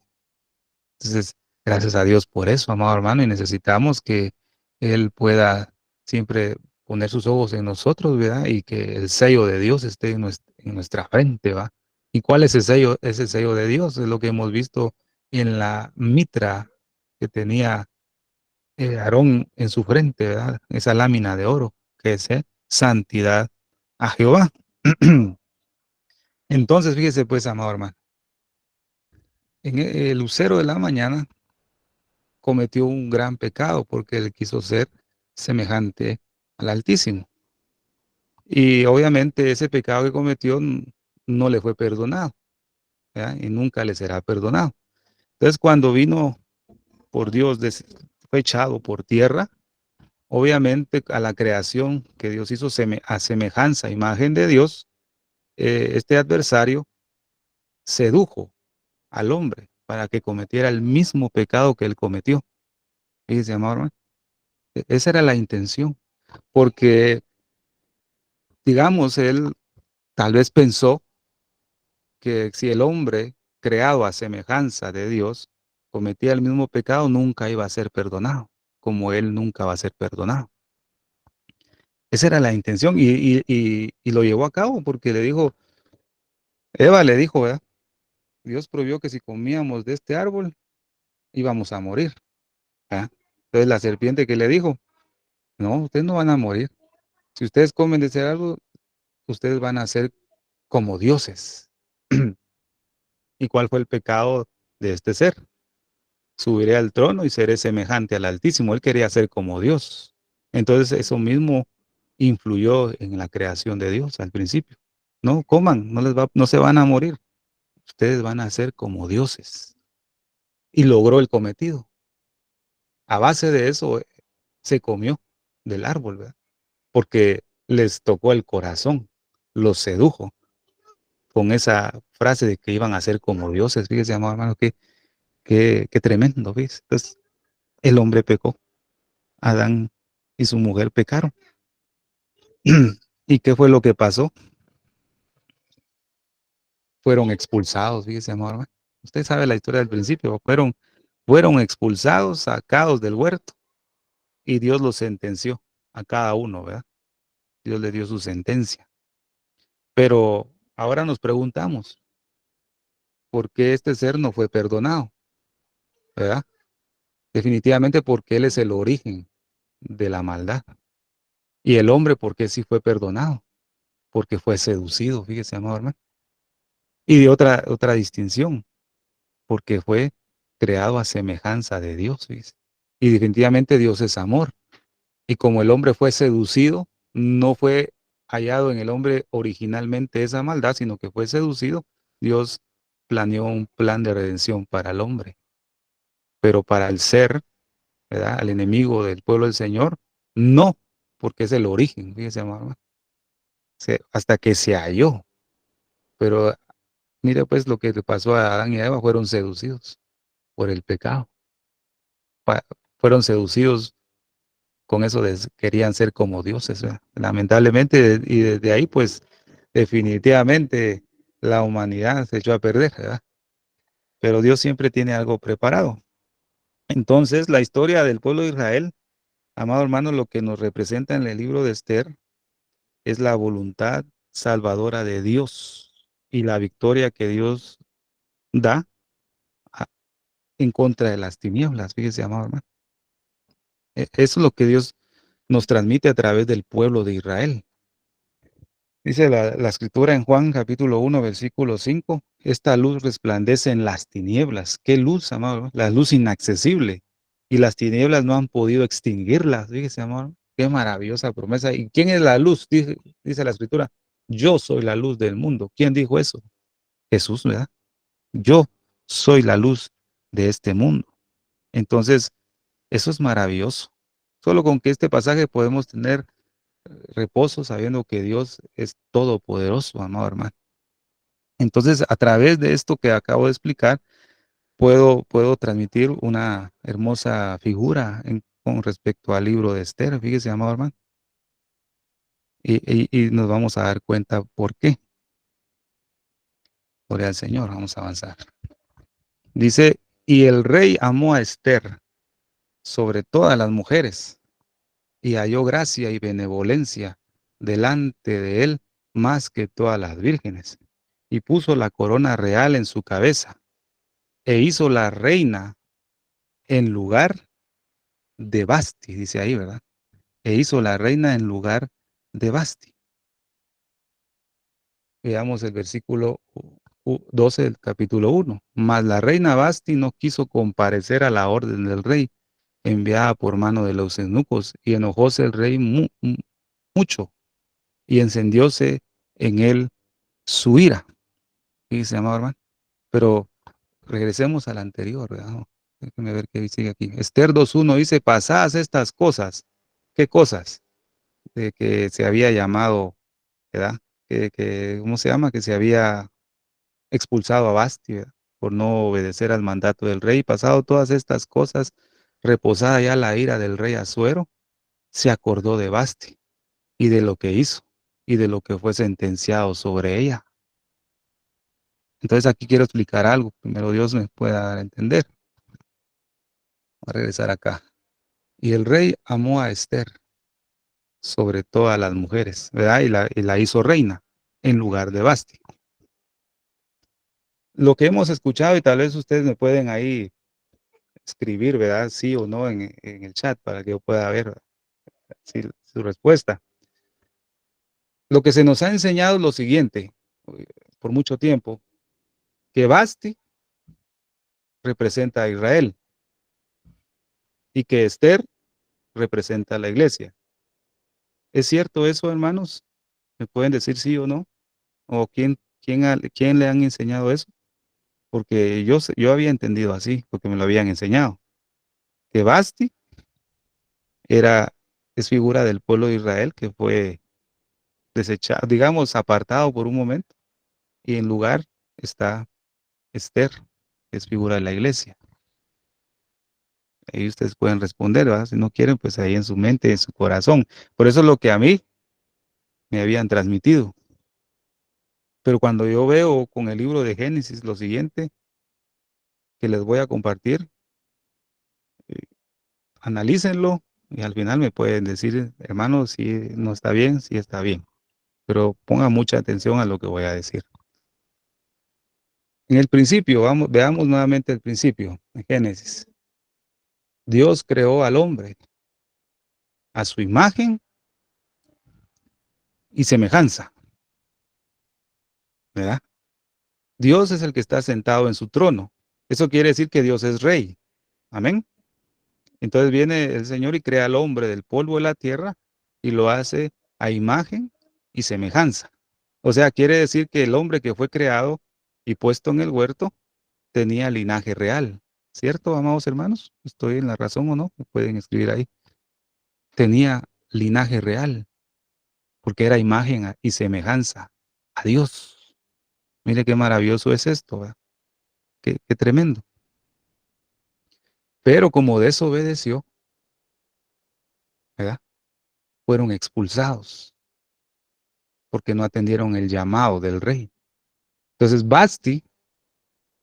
Entonces, gracias a Dios por eso, amado hermano, y necesitamos que Él pueda siempre poner sus ojos en nosotros, ¿verdad? Y que el sello de Dios esté en nuestra frente, ¿va? ¿Y cuál es el sello? Ese sello de Dios es lo que hemos visto en la mitra que tenía Aarón en su frente, ¿verdad? Esa lámina de oro, que es santidad a Jehová. Entonces, fíjese pues, amado hermano, en el lucero de la mañana cometió un gran pecado porque él quiso ser semejante al Altísimo. Y obviamente ese pecado que cometió no le fue perdonado, ¿verdad? Y nunca le será perdonado. Entonces, cuando vino por Dios, fue echado por tierra, obviamente a la creación que Dios hizo a semejanza, imagen de Dios, este adversario sedujo al hombre para que cometiera el mismo pecado que él cometió. Fíjese, amado hermano, esa era la intención, porque digamos, él tal vez pensó que si el hombre creado a semejanza de Dios cometía el mismo pecado, nunca iba a ser perdonado, como él nunca va a ser perdonado. Esa era la intención y lo llevó a cabo porque le dijo, Eva le dijo, ¿verdad? Dios prohibió que si comíamos de este árbol íbamos a morir. ¿Verdad? Entonces la serpiente que le dijo, no, ustedes no van a morir. Si ustedes comen de ese árbol, ustedes van a ser como dioses. ¿Y cuál fue el pecado de este ser? Subiré al trono y seré semejante al Altísimo. Él quería ser como Dios. Entonces eso mismo influyó en la creación de Dios al principio. No coman, no se van a morir. Ustedes van a ser como dioses. Y logró el cometido. A base de eso se comió del árbol, ¿verdad? Porque les tocó el corazón, los sedujo con esa frase de que iban a ser como dioses. Fíjese, amado hermano, qué tremendo, ¿ves? Entonces, el hombre pecó. Adán y su mujer pecaron. ¿Y qué fue lo que pasó? Fueron expulsados, fíjese, amor. Usted sabe la historia del principio. Fueron expulsados, sacados del huerto y Dios los sentenció a cada uno, ¿verdad? Dios le dio su sentencia. Pero ahora nos preguntamos, ¿por qué este ser no fue perdonado? ¿Verdad? Definitivamente porque Él es el origen de la maldad. Y el hombre, ¿por qué sí fue perdonado? Porque fue seducido, fíjese, amor, hermano. Y de otra distinción, porque fue creado a semejanza de Dios, ¿ves? Y definitivamente Dios es amor. Y como el hombre fue seducido, no fue hallado en el hombre originalmente esa maldad, sino que fue seducido. Dios planeó un plan de redención para el hombre, pero para el ser, ¿verdad? Al enemigo del pueblo del Señor, no, porque es el origen, fíjese, mamá, hasta que se halló. Pero mira, pues lo que le pasó a Adán y a Eva, fueron seducidos por el pecado. Pa- Fueron seducidos con eso de querían ser como dioses, ¿verdad? Lamentablemente, y desde ahí, pues, definitivamente la humanidad se echó a perder, ¿verdad? Pero Dios siempre tiene algo preparado. Entonces, la historia del pueblo de Israel, amado hermano, lo que nos representa en el libro de Esther es la voluntad salvadora de Dios y la victoria que Dios da a- en contra de las tinieblas. Fíjese, amado hermano. Eso es lo que Dios nos transmite a través del pueblo de Israel. Dice la escritura en Juan capítulo 1, versículo 5, esta luz resplandece en las tinieblas. ¿Qué luz, amado? La luz inaccesible. Y las tinieblas no han podido extinguirlas. Fíjese, amado. Qué maravillosa promesa. ¿Y quién es la luz? Dice la escritura. Yo soy la luz del mundo. ¿Quién dijo eso? Jesús, ¿verdad? Yo soy la luz de este mundo. Entonces, eso es maravilloso. Solo con que este pasaje podemos tener reposo sabiendo que Dios es todopoderoso, amado hermano. Entonces, a través de esto que acabo de explicar, puedo transmitir una hermosa figura con respecto al libro de Esther. Fíjese, amado hermano. Y nos vamos a dar cuenta por qué. Gloria al Señor, vamos a avanzar. Dice, y el rey amó a Esther sobre todas las mujeres y halló gracia y benevolencia delante de él más que todas las vírgenes, y puso la corona real en su cabeza, e hizo la reina en lugar de Basti, dice ahí, ¿verdad? E hizo la reina en lugar de Basti. Veamos el versículo 12 del capítulo 1. Mas la reina Basti no quiso comparecer a la orden del rey, enviada por mano de los eunucos, y enojóse el rey mucho, y encendióse en él su ira. Fíjese, amado hermano. Pero regresemos al anterior, ¿verdad? Déjeme ver qué sigue aquí. Esther 2:1 dice, pasadas estas cosas. ¿Qué cosas? De que se había llamado, ¿verdad? ¿Cómo se llama? Que se había expulsado a Basti, ¿verdad? Por no obedecer al mandato del rey. Pasado todas estas cosas, reposada ya la ira del rey Asuero, se acordó de Basti y de lo que hizo y de lo que fue sentenciado sobre ella. Entonces aquí quiero explicar algo. Primero Dios me pueda dar a entender. Voy a regresar acá. Y el rey amó a Esther sobre todas las mujeres, ¿verdad? Y la hizo reina en lugar de Basti. Lo que hemos escuchado, y tal vez ustedes me pueden ahí escribir, ¿verdad? Sí o no en el chat para que yo pueda ver su respuesta. Lo que se nos ha enseñado es lo siguiente, por mucho tiempo, que Basti representa a Israel y que Esther representa a la iglesia. ¿Es cierto eso, hermanos? ¿Me pueden decir sí o no? ¿O quién le han enseñado eso? Porque yo había entendido así, porque me lo habían enseñado, que Basti es figura del pueblo de Israel que fue desechado, digamos, apartado por un momento, y en lugar está Esther, que es figura de la iglesia. Ahí ustedes pueden responder, ¿verdad? Si no quieren, pues ahí en su mente, en su corazón. Por eso es lo que a mí me habían transmitido. Pero cuando yo veo con el libro de Génesis lo siguiente que les voy a compartir, eh, analícenlo y al final me pueden decir, hermano, si no está bien, si está bien. Pero pongan mucha atención a lo que voy a decir. En el principio, veamos nuevamente el principio, en Génesis. Dios creó al hombre a su imagen y semejanza, ¿verdad? Dios es el que está sentado en su trono. Eso quiere decir que Dios es rey. Amén. Entonces viene el Señor y crea al hombre del polvo de la tierra y lo hace a imagen y semejanza. O sea, quiere decir que el hombre que fue creado y puesto en el huerto, tenía linaje real. ¿Cierto, amados hermanos? ¿Estoy en la razón o no? Me pueden escribir ahí. Tenía linaje real, porque era imagen y semejanza a Dios. Mire qué maravilloso es esto, ¿verdad? Qué tremendo. Pero como desobedeció, ¿verdad? Fueron expulsados porque no atendieron el llamado del rey. Entonces Basti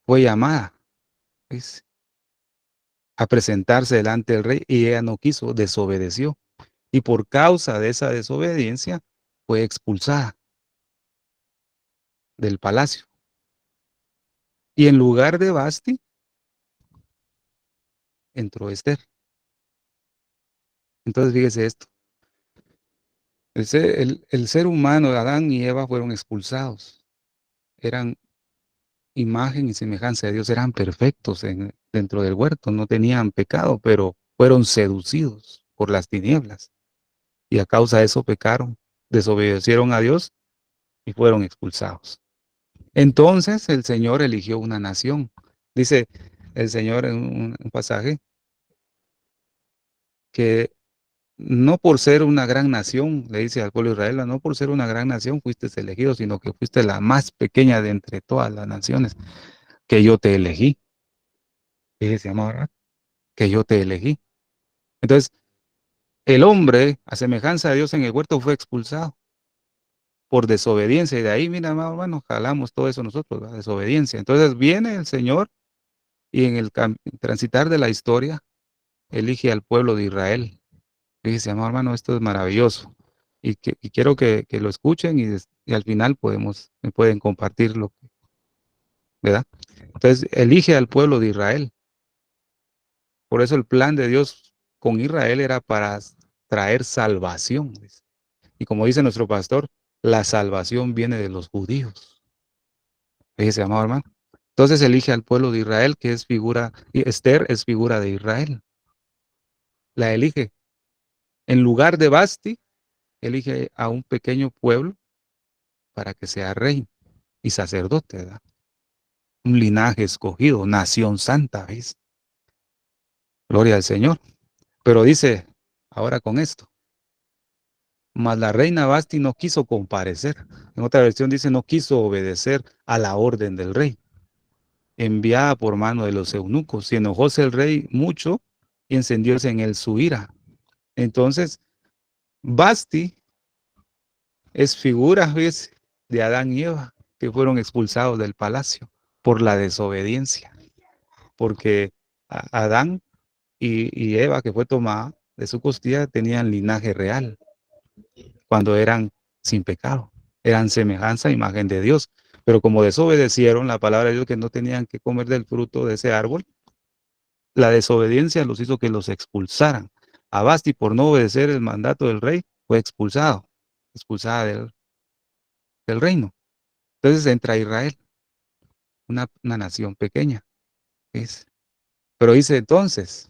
fue llamada, ¿ves?, a presentarse delante del rey y ella no quiso, desobedeció. Y por causa de esa desobediencia fue expulsada del palacio. Y en lugar de Basti entró Esther. Entonces fíjese esto. El ser humano, Adán y Eva, fueron expulsados. Eran imagen y semejanza de Dios, eran perfectos dentro del huerto, no tenían pecado, pero fueron seducidos por las tinieblas. Y a causa de eso pecaron, desobedecieron a Dios y fueron expulsados. Entonces el Señor eligió una nación. Dice el Señor en un pasaje que no por ser una gran nación, le dice al pueblo de Israel, no por ser una gran nación fuiste elegido, sino que fuiste la más pequeña de entre todas las naciones, que yo te elegí. Fíjese, amor, que yo te elegí. Entonces, el hombre, a semejanza de Dios en el huerto, fue expulsado por desobediencia. Y de ahí, mira, hermano, jalamos todo eso nosotros, la desobediencia. Entonces viene el Señor y en el transitar de la historia, elige al pueblo de Israel. Fíjese, amado hermano, esto es maravilloso. Y quiero que lo escuchen y al final me pueden compartirlo, ¿verdad? Entonces, elige al pueblo de Israel. Por eso el plan de Dios con Israel era para traer salvación. Y como dice nuestro pastor, la salvación viene de los judíos. Fíjese, amado hermano. Entonces elige al pueblo de Israel, que es figura, y Esther es figura de Israel. La elige. En lugar de Basti, elige a un pequeño pueblo para que sea rey y sacerdote, ¿verdad? Un linaje escogido, nación santa, ¿ves? Gloria al Señor. Pero dice, ahora con esto, mas la reina Basti no quiso comparecer. En otra versión dice, no quiso obedecer a la orden del rey, enviada por mano de los eunucos. Y enojóse el rey mucho y encendióse en él su ira. Entonces, Basti es figura, ¿ves?, de Adán y Eva, que fueron expulsados del palacio por la desobediencia. Porque Adán y Eva, que fue tomada de su costilla, tenían linaje real cuando eran sin pecado, eran semejanza, imagen de Dios. Pero como desobedecieron la palabra de Dios, que no tenían que comer del fruto de ese árbol, la desobediencia los hizo que los expulsaran. A Basti, por no obedecer el mandato del rey, fue expulsada del reino. Entonces entra Israel, una nación pequeña, ¿ves? Pero dice entonces,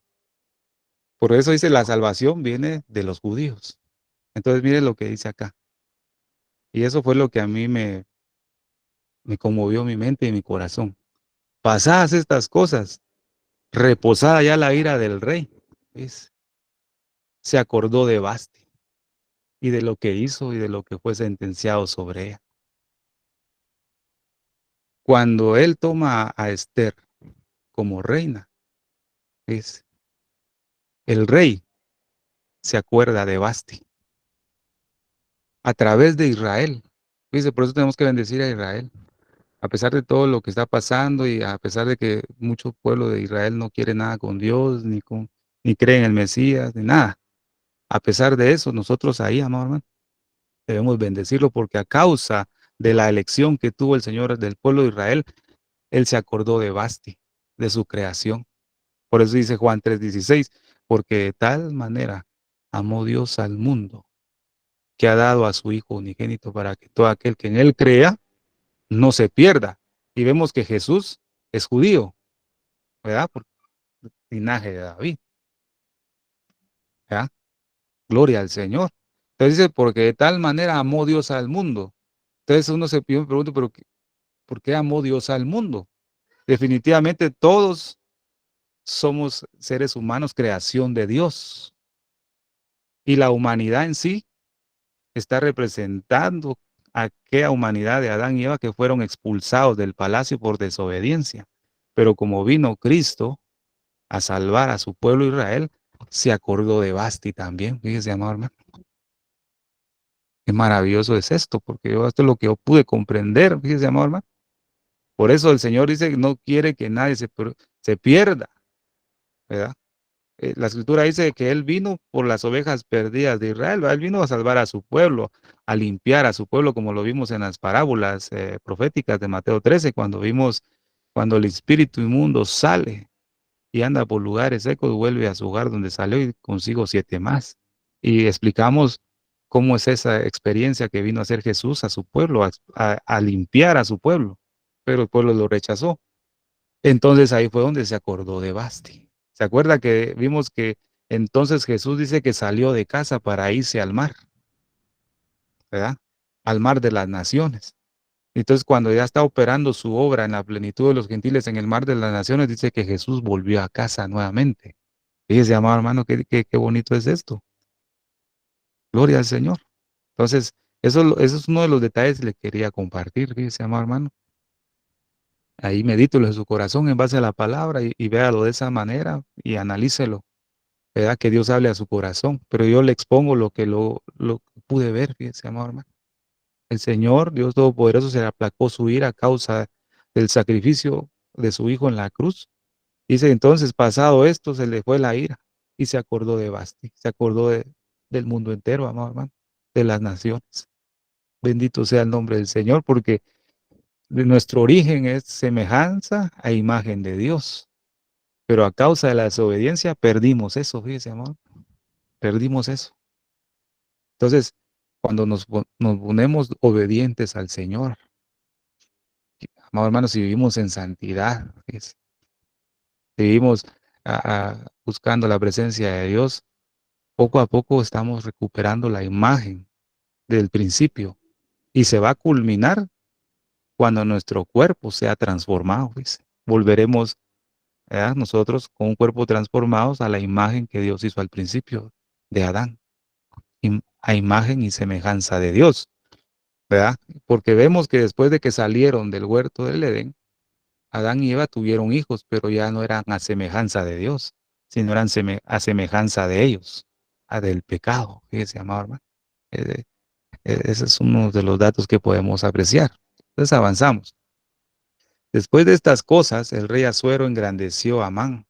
por eso dice la salvación viene de los judíos. Entonces mire lo que dice acá. Y eso fue lo que a mí me conmovió mi mente y mi corazón. Pasadas estas cosas, reposada ya la ira del rey, ¿ves?, se acordó de Basti y de lo que hizo y de lo que fue sentenciado sobre ella. Cuando él toma a Esther como reina, ¿ves?, el rey se acuerda de Basti a través de Israel. Dice, por eso tenemos que bendecir a Israel. A pesar de todo lo que está pasando y a pesar de que mucho pueblo de Israel no quiere nada con Dios, ni cree en el Mesías, ni nada. A pesar de eso, nosotros ahí, amado hermano, debemos bendecirlo porque a causa de la elección que tuvo el Señor del pueblo de Israel, Él se acordó de Basti, de su creación. Por eso dice Juan 3:16, porque de tal manera amó Dios al mundo, que ha dado a su Hijo unigénito para que todo aquel que en Él crea no se pierda. Y vemos que Jesús es judío, ¿verdad? Por linaje de David, ¿verdad? Gloria al Señor. Entonces dice, porque de tal manera amó Dios al mundo. Entonces uno se pregunta, pero ¿Por qué amó Dios al mundo? Definitivamente todos somos seres humanos, creación de Dios. Y la humanidad en sí está representando a aquella humanidad de Adán y Eva que fueron expulsados del palacio por desobediencia. Pero como vino Cristo a salvar a su pueblo Israel, se acordó de Basti también. Fíjese, amado hermano. Qué maravilloso es esto, porque esto es lo que yo pude comprender. Fíjese, amado hermano. Por eso el Señor dice que no quiere que nadie se pierda, ¿verdad? La escritura dice que Él vino por las ovejas perdidas de Israel, ¿verdad? Él vino a salvar a su pueblo, a limpiar a su pueblo, como lo vimos en las parábolas proféticas de Mateo 13, cuando vimos cuando el espíritu inmundo sale y anda por lugares secos, vuelve a su hogar donde salió y consigo 7 más. Y explicamos cómo es esa experiencia que vino a hacer Jesús a su pueblo, a limpiar a su pueblo, pero el pueblo lo rechazó. Entonces ahí fue donde se acordó de Basti. ¿Se acuerda que vimos que entonces Jesús dice que salió de casa para irse al mar, ¿verdad? Al mar de las naciones. Entonces cuando ya está operando su obra en la plenitud de los gentiles en el mar de las naciones, dice que Jesús volvió a casa nuevamente. Fíjese, amado hermano, qué bonito es esto. Gloria al Señor. Entonces, eso es uno de los detalles que le quería compartir, fíjese, amado hermano. Ahí medítelo en su corazón en base a la palabra y véalo de esa manera y analícelo. ¿Verdad? Que Dios hable a su corazón, pero yo le expongo lo que lo pude ver, fíjese, amado hermano. El Señor, Dios Todopoderoso, se le aplacó su ira a causa del sacrificio de su Hijo en la cruz. Dice entonces, pasado esto, se le fue la ira y se acordó de Basti, se acordó del mundo entero, amado hermano, de las naciones. Bendito sea el nombre del Señor, porque de nuestro origen es semejanza a imagen de Dios. Pero a causa de la desobediencia perdimos eso, fíjese, amado. Perdimos eso. Entonces, cuando nos ponemos obedientes al Señor, amados hermanos, si vivimos en santidad, si vivimos buscando la presencia de Dios, poco a poco estamos recuperando la imagen del principio y se va a culminar cuando nuestro cuerpo sea transformado. Volveremos nosotros con un cuerpo transformado a la imagen que Dios hizo al principio de Adán, a imagen y semejanza de Dios. ¿Verdad? Porque vemos que después de que salieron del huerto del Edén, Adán y Eva tuvieron hijos, pero ya no eran a semejanza de Dios, sino eran a semejanza de ellos, a del pecado, fíjese, amado hermano. Eh, Ese es uno de los datos que podemos apreciar. Entonces avanzamos. Después de estas cosas, el rey Asuero engrandeció a Amán,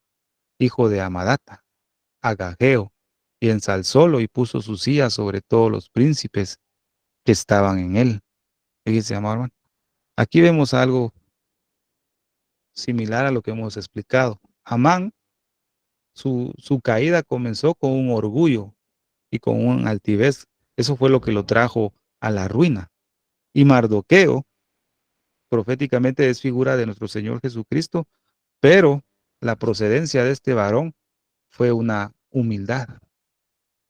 hijo de Amadata, a Agageo, y ensalzólo y puso su silla sobre todos los príncipes que estaban en él. Fíjese, amado hermano. Aquí vemos algo similar a lo que hemos explicado. Amán, su caída comenzó con un orgullo y con un altivez. Eso fue lo que lo trajo a la ruina. Y Mardoqueo, proféticamente es figura de nuestro Señor Jesucristo, pero la procedencia de este varón fue una humildad.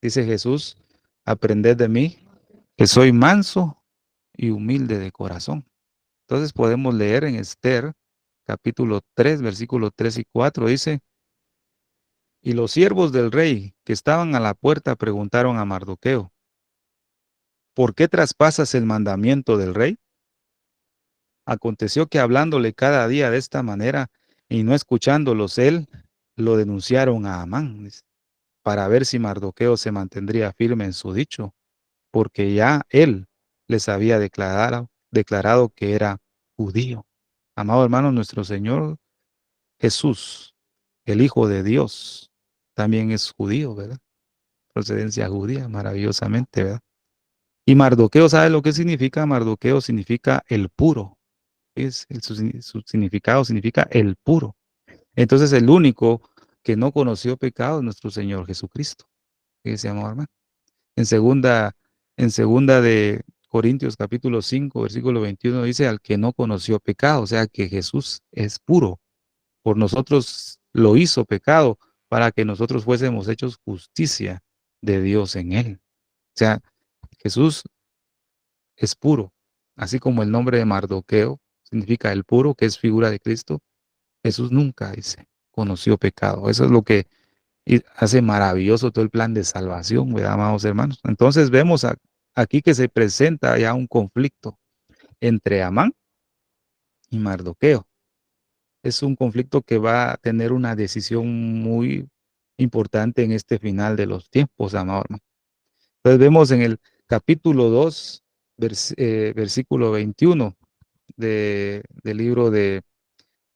Dice Jesús, aprended de mí, que soy manso y humilde de corazón. Entonces podemos leer en Esther, capítulo 3, versículos 3 y 4, dice, y los siervos del rey que estaban a la puerta preguntaron a Mardoqueo, ¿por qué traspasas el mandamiento del rey? Aconteció que hablándole cada día de esta manera y no escuchándolos él, lo denunciaron a Amán, para ver si Mardoqueo se mantendría firme en su dicho, porque ya él les había declarado que era judío. Amado hermano, nuestro Señor Jesús, el Hijo de Dios, también es judío, ¿verdad? Procedencia judía, maravillosamente, ¿verdad? Y Mardoqueo, ¿sabe lo que significa? Mardoqueo significa el puro. Su significado significa el puro. Entonces, el único que no conoció pecado es nuestro Señor Jesucristo. ¿Qué se llama, hermano? En segunda de Corintios capítulo 5, versículo 21 dice, al que no conoció pecado, o sea que Jesús es puro. Por nosotros lo hizo pecado para que nosotros fuésemos hechos justicia de Dios en él. O sea, Jesús es puro, así como el nombre de Mardoqueo significa el puro, que es figura de Cristo, Jesús nunca, dice, conoció pecado. Eso es lo que hace maravilloso todo el plan de salvación, ¿verdad, amados hermanos? Entonces vemos aquí que se presenta ya un conflicto entre Amán y Mardoqueo. Es un conflicto que va a tener una decisión muy importante en este final de los tiempos, amado hermano. Entonces vemos en el capítulo 2, versículo 21 del libro de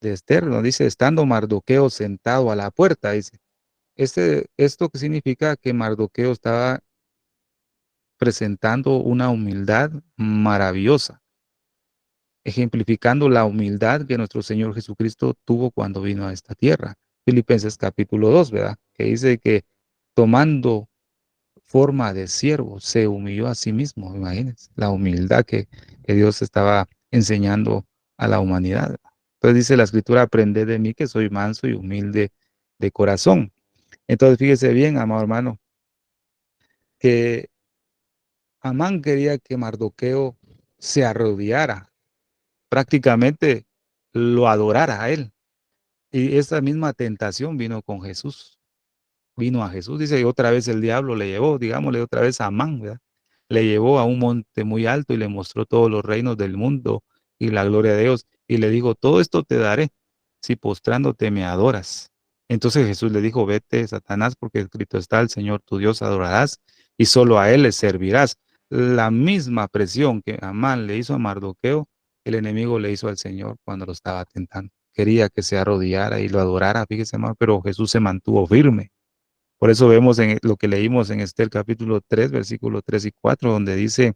Esther, donde dice, estando Mardoqueo sentado a la puerta, dice, esto que significa que Mardoqueo estaba presentando una humildad maravillosa, ejemplificando la humildad que nuestro Señor Jesucristo tuvo cuando vino a esta tierra. Filipenses capítulo 2, ¿verdad? Que dice que tomando forma de siervo, se humilló a sí mismo, imagínense, la humildad que Dios estaba enseñando a la humanidad. Entonces dice la escritura, aprended de mí que soy manso y humilde de corazón. Entonces fíjese bien, amado hermano, que Amán quería que Mardoqueo se arrodillara, prácticamente lo adorara a él. Y esa misma tentación vino con Jesús. Vino a Jesús, dice, y otra vez el diablo le llevó, digámosle otra vez a Amán, ¿verdad? Le llevó a un monte muy alto y le mostró todos los reinos del mundo y la gloria de Dios. Y le dijo, todo esto te daré si postrándote me adoras. Entonces Jesús le dijo, vete, Satanás, porque escrito está, el Señor tu Dios adorarás y solo a él le servirás. La misma presión que Amán le hizo a Mardoqueo, el enemigo le hizo al Señor cuando lo estaba tentando. Quería que se arrodillara y lo adorara, fíjese, hermano, pero Jesús se mantuvo firme. Por eso vemos en lo que leímos en Esther capítulo 3, versículos 3 y 4, donde dice,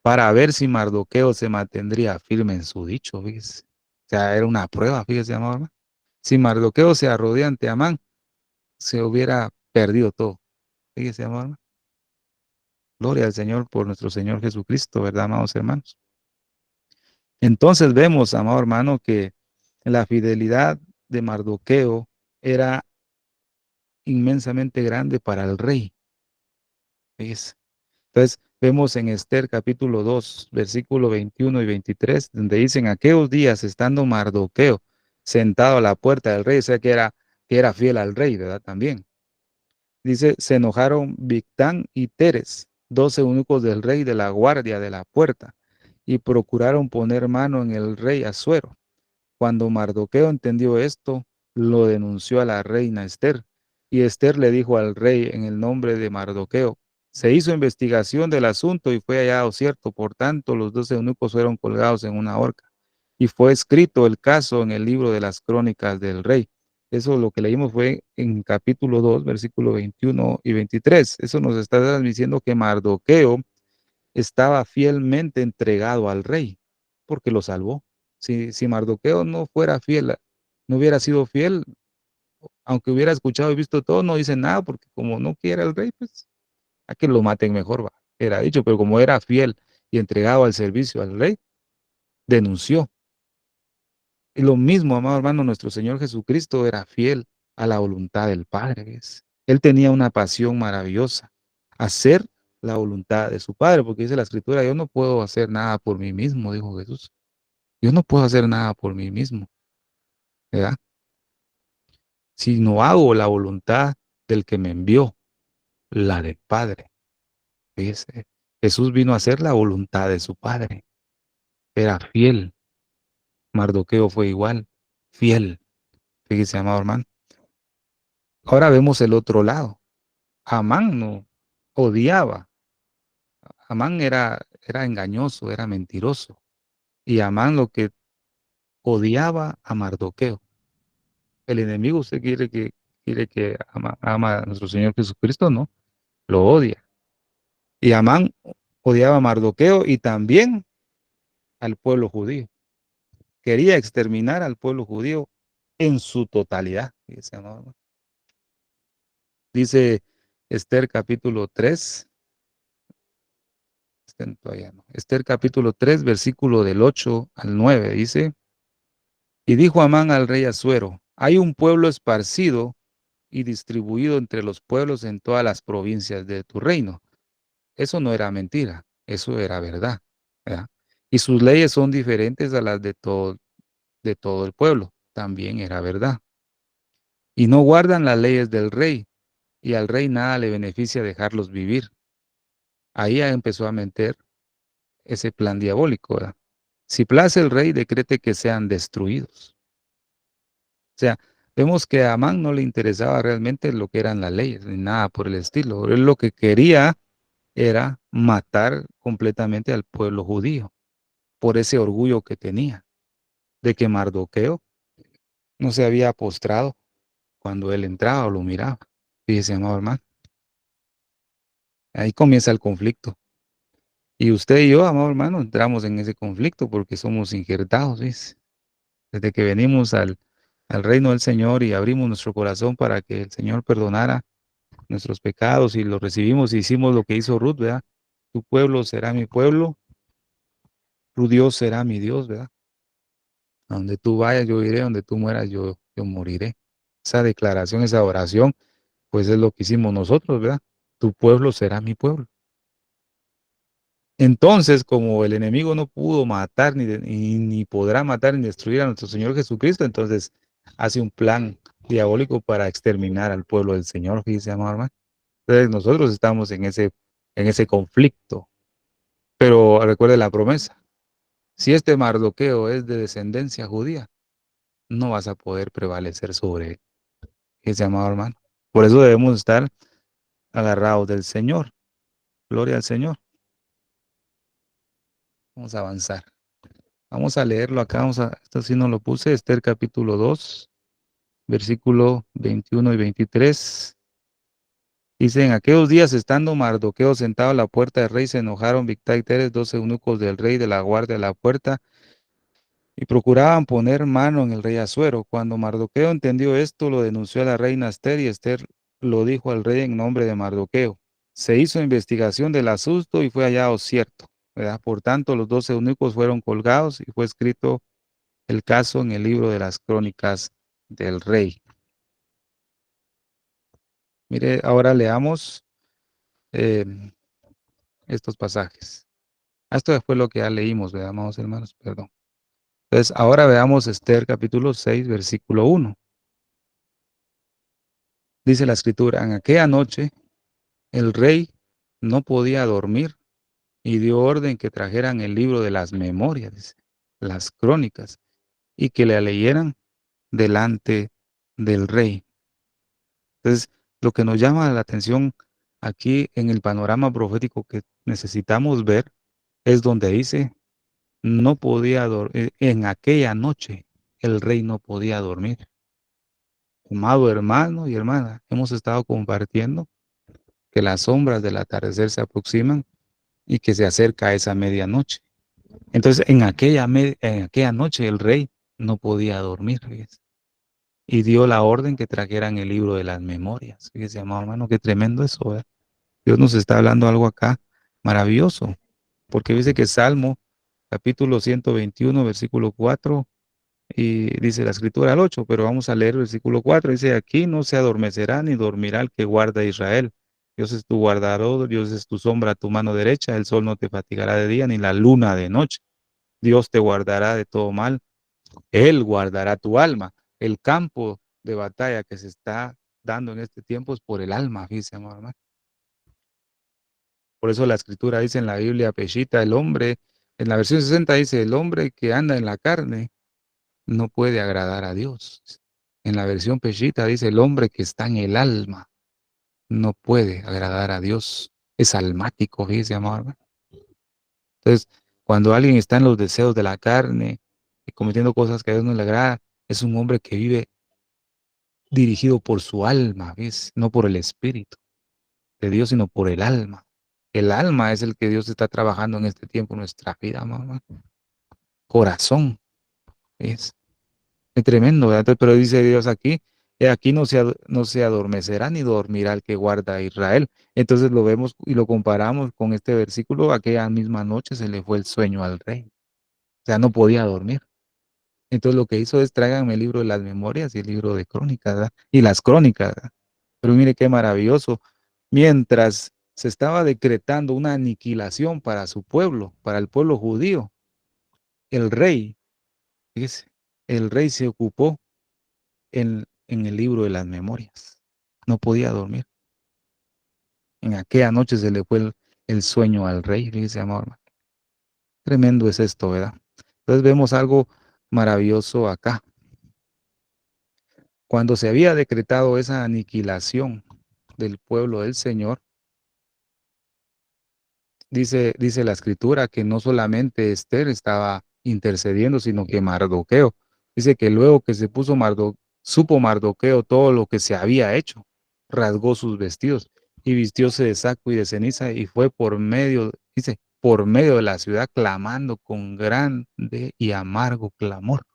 para ver si Mardoqueo se mantendría firme en su dicho, fíjese. O sea, era una prueba, fíjese, amado hermano. Si Mardoqueo se arrodilla ante Amán, se hubiera perdido todo. Fíjese, amado hermano. Gloria al Señor por nuestro Señor Jesucristo, ¿verdad, amados hermanos? Entonces vemos, amado hermano, que la fidelidad de Mardoqueo era inmensamente grande para el rey. Fíjese. Entonces, vemos en Esther capítulo 2, versículo 21 y 23, donde dicen, aquellos días estando Mardoqueo sentado a la puerta del rey, o sea que era fiel al rey, ¿verdad? También. Dice, se enojaron Bigtán y Teres, dos eunucos del rey de la guardia de la puerta, y procuraron poner mano en el rey Asuero. Cuando Mardoqueo entendió esto, lo denunció a la reina Esther, y Esther le dijo al rey en el nombre de Mardoqueo, se hizo investigación del asunto y fue hallado cierto, por tanto los dos eunucos fueron colgados en una horca, y fue escrito el caso en el libro de las crónicas del rey. Eso lo que leímos fue en capítulo 2, versículo 21 y 23. Eso nos está diciendo que Mardoqueo estaba fielmente entregado al rey, porque lo salvó. Si Mardoqueo no fuera fiel, no hubiera sido fiel, aunque hubiera escuchado y visto todo, no dice nada, porque como no quiere al rey, pues a que lo maten mejor, va, era dicho, pero como era fiel y entregado al servicio al rey, denunció. Y lo mismo, amado hermano, nuestro Señor Jesucristo era fiel a la voluntad del Padre, ¿ves? Él tenía una pasión maravillosa, hacer la voluntad de su Padre, porque dice la Escritura, yo no puedo hacer nada por mí mismo, dijo Jesús. Yo no puedo hacer nada por mí mismo, ¿verdad? Si no hago la voluntad del que me envió, la del Padre. Fíjese, Jesús vino a hacer la voluntad de su Padre. Era fiel. Mardoqueo fue igual, fiel. Fíjese, amado hermano. Ahora vemos el otro lado. Amán no odiaba. Amán era engañoso, era mentiroso. Y Amán lo que odiaba a Mardoqueo. El enemigo, usted quiere que ama a nuestro Señor Jesucristo, ¿no? Lo odia. Y Amán odiaba a Mardoqueo y también al pueblo judío. Quería exterminar al pueblo judío en su totalidad. Dice Esther capítulo 3, Esther capítulo 3, versículo del 8 al 9, dice, y dijo Amán al rey Asuero, hay un pueblo esparcido y distribuido entre los pueblos en todas las provincias de tu reino. Eso no era mentira, eso era verdad, ¿verdad? y sus leyes son diferentes a las de todo el pueblo. También era verdad. Y no guardan las leyes del rey, y al rey nada le beneficia dejarlos vivir. Ahí ya empezó a meter ese plan diabólico, ¿verdad? Si place el rey, decrete que sean destruidos. O sea, vemos que a Amán no le interesaba realmente lo que eran las leyes, ni nada por el estilo. Él lo que quería era matar completamente al pueblo judío, por ese orgullo que tenía, de que Mardoqueo no se había postrado cuando él entraba o lo miraba. Fíjese, amado hermano, ahí comienza el conflicto. Y usted y yo, amado hermano, entramos en ese conflicto porque somos injertados, ¿ves? Desde que venimos al reino del Señor y abrimos nuestro corazón para que el Señor perdonara nuestros pecados y los recibimos y hicimos lo que hizo Ruth, ¿verdad? Tu pueblo será mi pueblo, tu Dios será mi Dios, ¿verdad? A donde tú vayas, yo iré, donde tú mueras, yo moriré. Esa declaración, esa oración, pues es lo que hicimos nosotros, ¿verdad? Tu pueblo será mi pueblo. Entonces, como el enemigo no pudo matar, ni podrá matar ni destruir a nuestro Señor Jesucristo, entonces hace un plan diabólico para exterminar al pueblo del Señor, fíjese, amado hermano. Entonces nosotros estamos en ese conflicto. Pero recuerde la promesa. Si este Mardoqueo es de descendencia judía, no vas a poder prevalecer sobre él, fíjese, amado hermano. Por eso debemos estar agarrados del Señor. Gloria al Señor. Vamos a avanzar. Vamos a leerlo acá. Esto sí no lo puse. Esther capítulo 2, versículo 21 y 23. Dice, en aquellos días, estando Mardoqueo sentado a la puerta del rey, se enojaron Bigtán y Teres, 2 eunucos del rey de la guardia de la puerta, y procuraban poner mano en el rey Asuero. Cuando Mardoqueo entendió esto, lo denunció a la reina Esther, y Esther lo dijo al rey en nombre de Mardoqueo. Se hizo investigación del asunto y fue hallado cierto, ¿verdad? Por tanto, los 2 eunucos fueron colgados y fue escrito el caso en el libro de las crónicas del rey. Mire, ahora leamos eh, estos pasajes. Esto fue lo que ya leímos, ¿verdad, amados hermanos? Perdón. Entonces, ahora veamos Esther capítulo 6, versículo 1. Dice la escritura, en aquella noche el rey no podía dormir y dio orden que trajeran el libro de las memorias, dice, las crónicas, y que le leyeran delante del rey. Entonces, lo que nos llama la atención aquí en el panorama profético que necesitamos ver es donde dice, no podía dormir, en aquella noche el rey no podía dormir. Amado hermano y hermana, hemos estado compartiendo que las sombras del atardecer se aproximan y que se acerca esa medianoche. Entonces, en aquella noche el rey no podía dormir, fíjese, y dio la orden que trajeran el libro de las memorias. Fíjese, amado hermano, qué tremendo eso, ¿eh? Dios nos está hablando algo acá maravilloso, porque dice que Salmo, capítulo 121, versículo 4, y dice la escritura al 8, pero vamos a leer el versículo 4, dice, aquí no se adormecerá ni dormirá el que guarda a Israel. Dios es tu guardador, Dios es tu sombra a tu mano derecha, el sol no te fatigará de día ni la luna de noche. Dios te guardará de todo mal, Él guardará tu alma. El campo de batalla que se está dando en este tiempo es por el alma, fíjese, amado hermano. Por eso la escritura dice en la Biblia Peshita, el hombre, en la versión 60 dice, el hombre que anda en la carne no puede agradar a Dios. En la versión Peshita dice, el hombre que está en el alma no puede agradar a Dios. Es almático, fíjese, amado hermano. Entonces, cuando alguien está en los deseos de la carne y cometiendo cosas que a Dios no le agrada, es un hombre que vive dirigido por su alma, ¿ves? No por el espíritu de Dios, sino por el alma. El alma es el que Dios está trabajando en este tiempo en nuestra vida, mamá. Corazón, ¿ves? Es tremendo, ¿verdad? Entonces, pero dice Dios aquí, aquí no se adormecerá ni dormirá el que guarda a Israel. Entonces lo vemos y lo comparamos con este versículo, aquella misma noche se le fue el sueño al rey. O sea, no podía dormir. Entonces lo que hizo es tráiganme el libro de las memorias y el libro de crónicas, ¿verdad? Y las crónicas, ¿verdad? Pero mire qué maravilloso. Mientras se estaba decretando una aniquilación para su pueblo, para el pueblo judío, el rey, fíjese, el rey se ocupó en el libro de las memorias. No podía dormir. En aquella noche se le fue el sueño al rey, fíjese, amado hermano. Tremendo es esto, ¿verdad? Entonces vemos algo maravilloso acá. Cuando se había decretado esa aniquilación del pueblo del Señor, dice la escritura que no solamente Esther estaba intercediendo, sino que Mardoqueo. Dice que luego que se puso supo Mardoqueo todo lo que se había hecho, rasgó sus vestidos y vistióse de saco y de ceniza y fue dice, por medio de la ciudad clamando con grande y amargo clamor.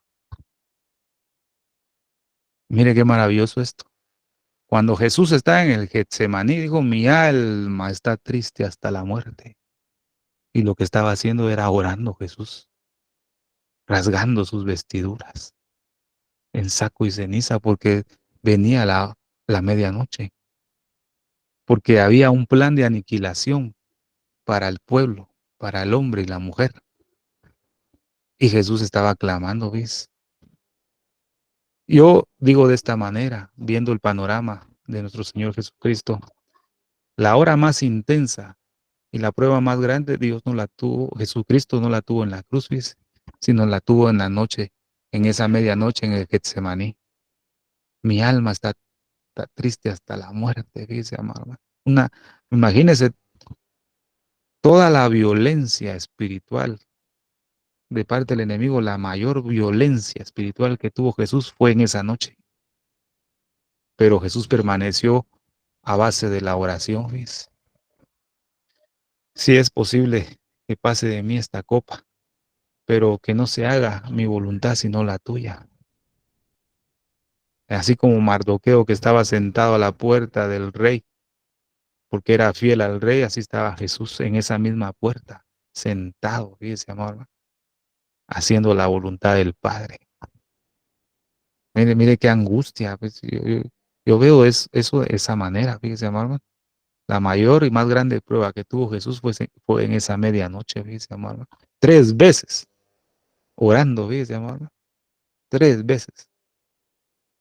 Mire qué maravilloso esto. Cuando Jesús está en el Getsemaní, dijo, mi alma está triste hasta la muerte. Y lo que estaba haciendo era orando Jesús, rasgando sus vestiduras en saco y ceniza, porque venía la medianoche, porque había un plan de aniquilación para el pueblo, para el hombre y la mujer. Y Jesús estaba clamando, ¿ves? Yo digo de esta manera, viendo el panorama de nuestro Señor Jesucristo, la hora más intensa y la prueba más grande, Dios no la tuvo, Jesucristo no la tuvo en la cruz, ¿ves? Sino la tuvo en la noche, en esa medianoche en el Getsemaní. Mi alma está triste hasta la muerte, dice amado. Imagínese toda la violencia espiritual de parte del enemigo, la mayor violencia espiritual que tuvo Jesús fue en esa noche. Pero Jesús permaneció a base de la oración, ¿ves? Si es posible que pase de mí esta copa, pero que no se haga mi voluntad sino la tuya. Así como Mardoqueo que estaba sentado a la puerta del rey, porque era fiel al rey, así estaba Jesús en esa misma puerta, sentado, fíjese, amor, haciendo la voluntad del Padre. Mire qué angustia, pues, yo veo eso de esa manera, fíjese, amor. La mayor y más grande prueba que tuvo Jesús fue en esa medianoche, fíjese, amor. 3 veces orando, fíjese, amor. 3 veces,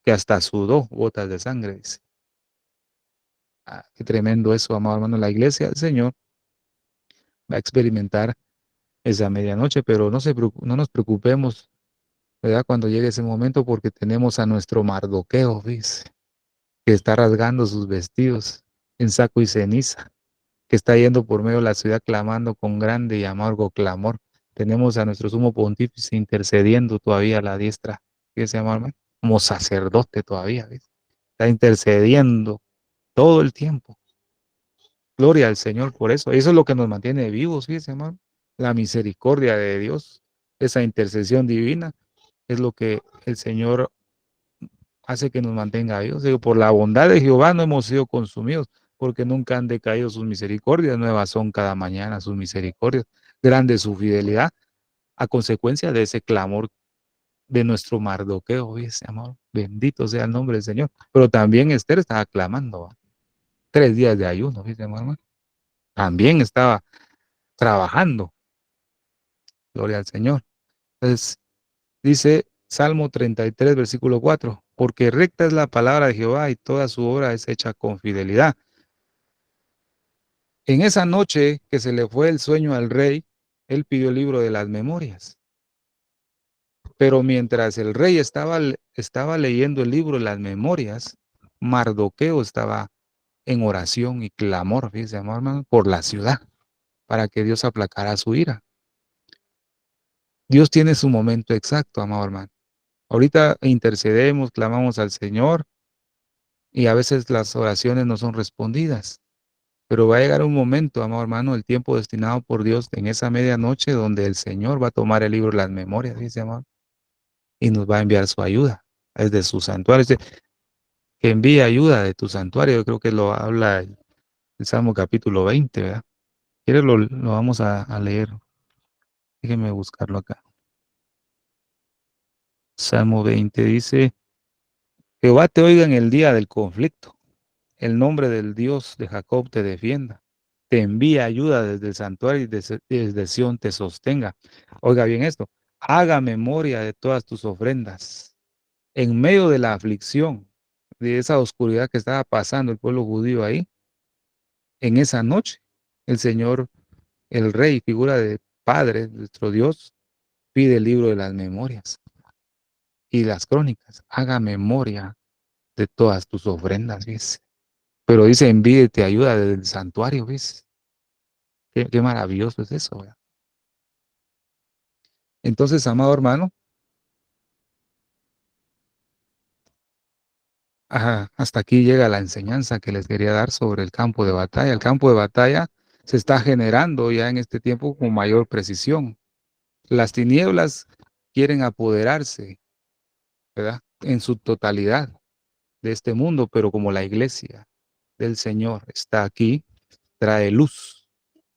que hasta sudó gotas de sangre, dice. Ah, qué tremendo eso, amado hermano. La iglesia del Señor va a experimentar esa medianoche, pero no nos preocupemos, ¿verdad? Cuando llegue ese momento, porque tenemos a nuestro Mardoqueo, dice, que está rasgando sus vestidos en saco y ceniza, que está yendo por medio de la ciudad clamando con grande y amargo clamor. Tenemos a nuestro sumo pontífice intercediendo todavía a la diestra, que se llama como sacerdote todavía, ¿ves? Está intercediendo todo el tiempo. Gloria al Señor por eso. Eso es lo que nos mantiene vivos, fíjese, hermano. La misericordia de Dios, esa intercesión divina, es lo que el Señor hace que nos mantenga vivos. Digo, por la bondad de Jehová no hemos sido consumidos, porque nunca han decaído sus misericordias. Nuevas son cada mañana sus misericordias. Grande su fidelidad, a consecuencia de ese clamor de nuestro Mardoqueo, fíjese, amor. Bendito sea el nombre del Señor. Pero también Esther estaba clamando, ¿va? 3 días de ayuno, fíjese, hermano. También estaba trabajando. Gloria al Señor. Entonces, dice Salmo 33, versículo 4, porque recta es la palabra de Jehová y toda su obra es hecha con fidelidad. En esa noche que se le fue el sueño al rey, él pidió el libro de las memorias. Pero mientras el rey estaba leyendo el libro de las memorias, Mardoqueo estaba en oración y clamor, fíjese, hermano, por la ciudad, para que Dios aplacara su ira. Dios tiene su momento exacto, amado hermano. Ahorita intercedemos, clamamos al Señor y a veces las oraciones no son respondidas, pero va a llegar un momento, amado hermano, el tiempo destinado por Dios en esa medianoche donde el Señor va a tomar el libro de las memorias, dice, amado, y nos va a enviar su ayuda desde su santuario. Dice, que envíe ayuda de tu santuario, yo creo que lo habla el Salmo capítulo 20, ¿verdad? ¿Quieres lo vamos a leer? Déjeme buscarlo acá. Salmo 20 dice, Jehová te oiga en el día del conflicto. El nombre del Dios de Jacob te defienda. Te envía ayuda desde el santuario y desde Sión te sostenga. Oiga bien esto. haga memoria de todas tus ofrendas. En medio de la aflicción, de esa oscuridad que estaba pasando el pueblo judío ahí, en esa noche, el Señor, el Rey, figura de Padre, nuestro Dios, pide el libro de las memorias y las crónicas. Haga memoria de todas tus ofrendas, ¿ves? Pero dice, envíete ayuda desde el santuario, ¿ves? Qué maravilloso es eso, ¿verdad? Entonces, amado hermano, hasta aquí llega la enseñanza que les quería dar sobre el campo de batalla. El campo de batalla se está generando ya en este tiempo con mayor precisión. Las tinieblas quieren apoderarse, ¿verdad? En su totalidad de este mundo, pero como la iglesia del Señor está aquí, trae luz.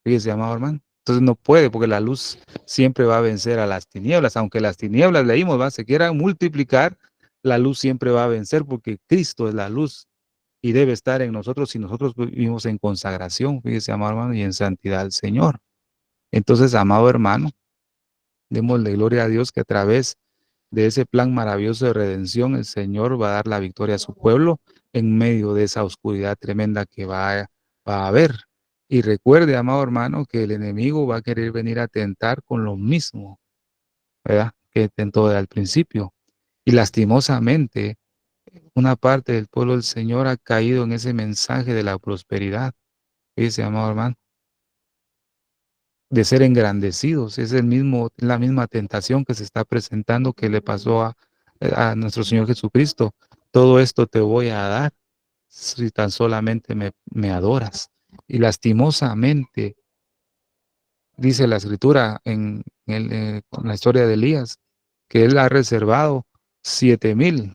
Fíjese, amado hermano. Entonces no puede, porque la luz siempre va a vencer a las tinieblas. Aunque las tinieblas, leímos, va, se quieran multiplicar, la luz siempre va a vencer, porque Cristo es la luz y debe estar en nosotros si nosotros vivimos en consagración, fíjese, amado hermano, y en santidad al Señor. Entonces, amado hermano, démosle gloria a Dios que a través de ese plan maravilloso de redención, el Señor va a dar la victoria a su pueblo en medio de esa oscuridad tremenda que va a haber. Y recuerde, amado hermano, que el enemigo va a querer venir a tentar con lo mismo, ¿verdad? Que tentó al principio. Y lastimosamente, una parte del pueblo del Señor ha caído en ese mensaje de la prosperidad, ese amado hermano, de ser engrandecidos. Es la misma tentación que se está presentando que le pasó a nuestro Señor Jesucristo. Todo esto te voy a dar si tan solamente me adoras. Y lastimosamente, dice la Escritura en la historia de Elías, que él ha reservado 7,000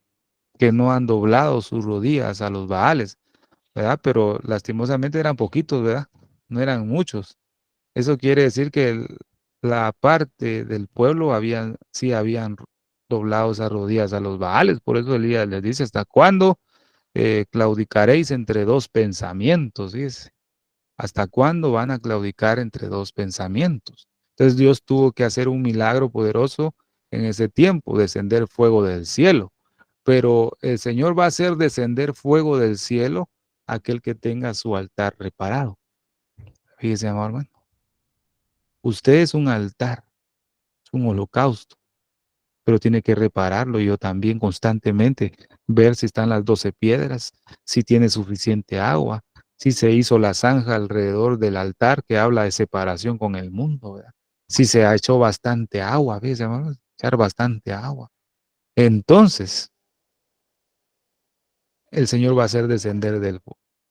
que no han doblado sus rodillas a los Baales, ¿verdad? Pero lastimosamente eran poquitos, ¿verdad? No eran muchos. Eso quiere decir que la parte del pueblo sí habían doblado esas rodillas a los Baales. Por eso Elías les dice, ¿hasta cuándo claudicaréis entre dos pensamientos? Dice, ¿hasta cuándo van a claudicar entre dos pensamientos? Entonces Dios tuvo que hacer un milagro poderoso en ese tiempo, descender fuego del cielo. Pero el Señor va a hacer descender fuego del cielo a aquel que tenga su altar reparado. Fíjese, amor hermano. Usted es un altar, es un holocausto, pero tiene que repararlo. Yo también constantemente, ver si están las 12 piedras, si tiene suficiente agua, si se hizo la zanja alrededor del altar que habla de separación con el mundo, ¿verdad? Si se ha hecho bastante agua, ¿ves, hermano? Echar bastante agua. Entonces, el Señor va a hacer descender del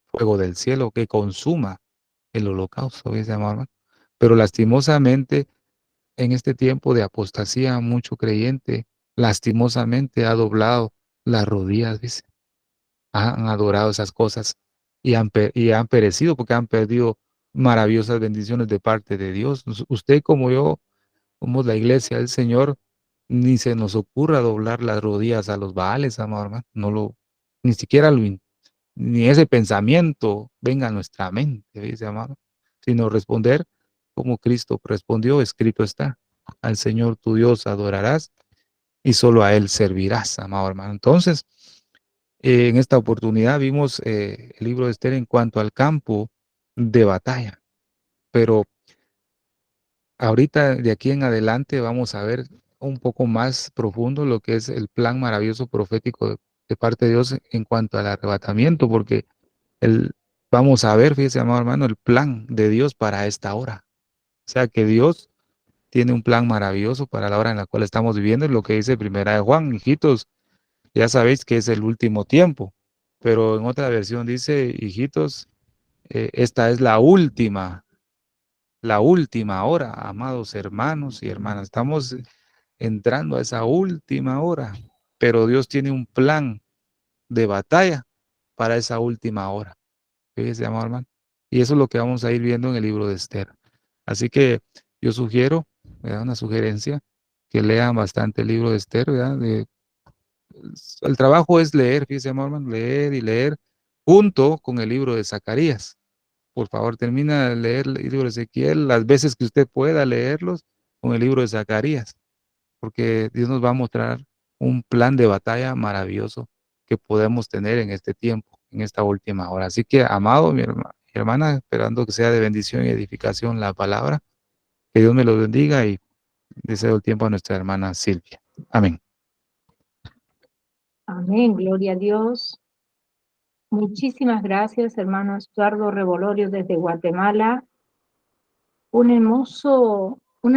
fuego del cielo que consuma el holocausto, ¿ves, hermano? Pero lastimosamente, en este tiempo de apostasía, mucho creyente lastimosamente ha doblado las rodillas, dice. Han adorado esas cosas y han perecido porque han perdido maravillosas bendiciones de parte de Dios. Usted como yo, somos la iglesia del Señor, ni se nos ocurra doblar las rodillas a los Baales, amado hermano. Ni siquiera ni ese pensamiento venga a nuestra mente, dice, amado, sino responder como Cristo respondió, escrito está, al Señor tu Dios adorarás y solo a Él servirás, amado hermano. Entonces, en esta oportunidad vimos el libro de Esther en cuanto al campo de batalla, pero ahorita de aquí en adelante vamos a ver un poco más profundo lo que es el plan maravilloso profético de parte de Dios en cuanto al arrebatamiento, porque el, vamos a ver, fíjese, amado hermano, el plan de Dios para esta hora. O sea que Dios tiene un plan maravilloso para la hora en la cual estamos viviendo, y lo que dice Primera de Juan, hijitos, ya sabéis que es el último tiempo, pero en otra versión dice, hijitos, esta es la última hora, amados hermanos y hermanas. Estamos entrando a esa última hora, pero Dios tiene un plan de batalla para esa última hora. Fíjese, amado hermano. Y eso es lo que vamos a ir viendo en el libro de Esther. Así que yo sugiero, me da una sugerencia, que lean bastante el libro de Esther, ¿verdad? El trabajo es leer, fíjese, amado hermano, leer y leer junto con el libro de Zacarías. Por favor, termina de leer el libro de Ezequiel las veces que usted pueda leerlos con el libro de Zacarías. porque Dios nos va a mostrar un plan de batalla maravilloso que podemos tener en este tiempo, en esta última hora. Así que, amado, mi hermana, esperando que sea de bendición y edificación la palabra, que Dios me lo bendiga y deseo el tiempo a nuestra hermana Silvia. Amén. Amén, gloria a Dios. Muchísimas gracias, hermano Estuardo Revolorio desde Guatemala. Una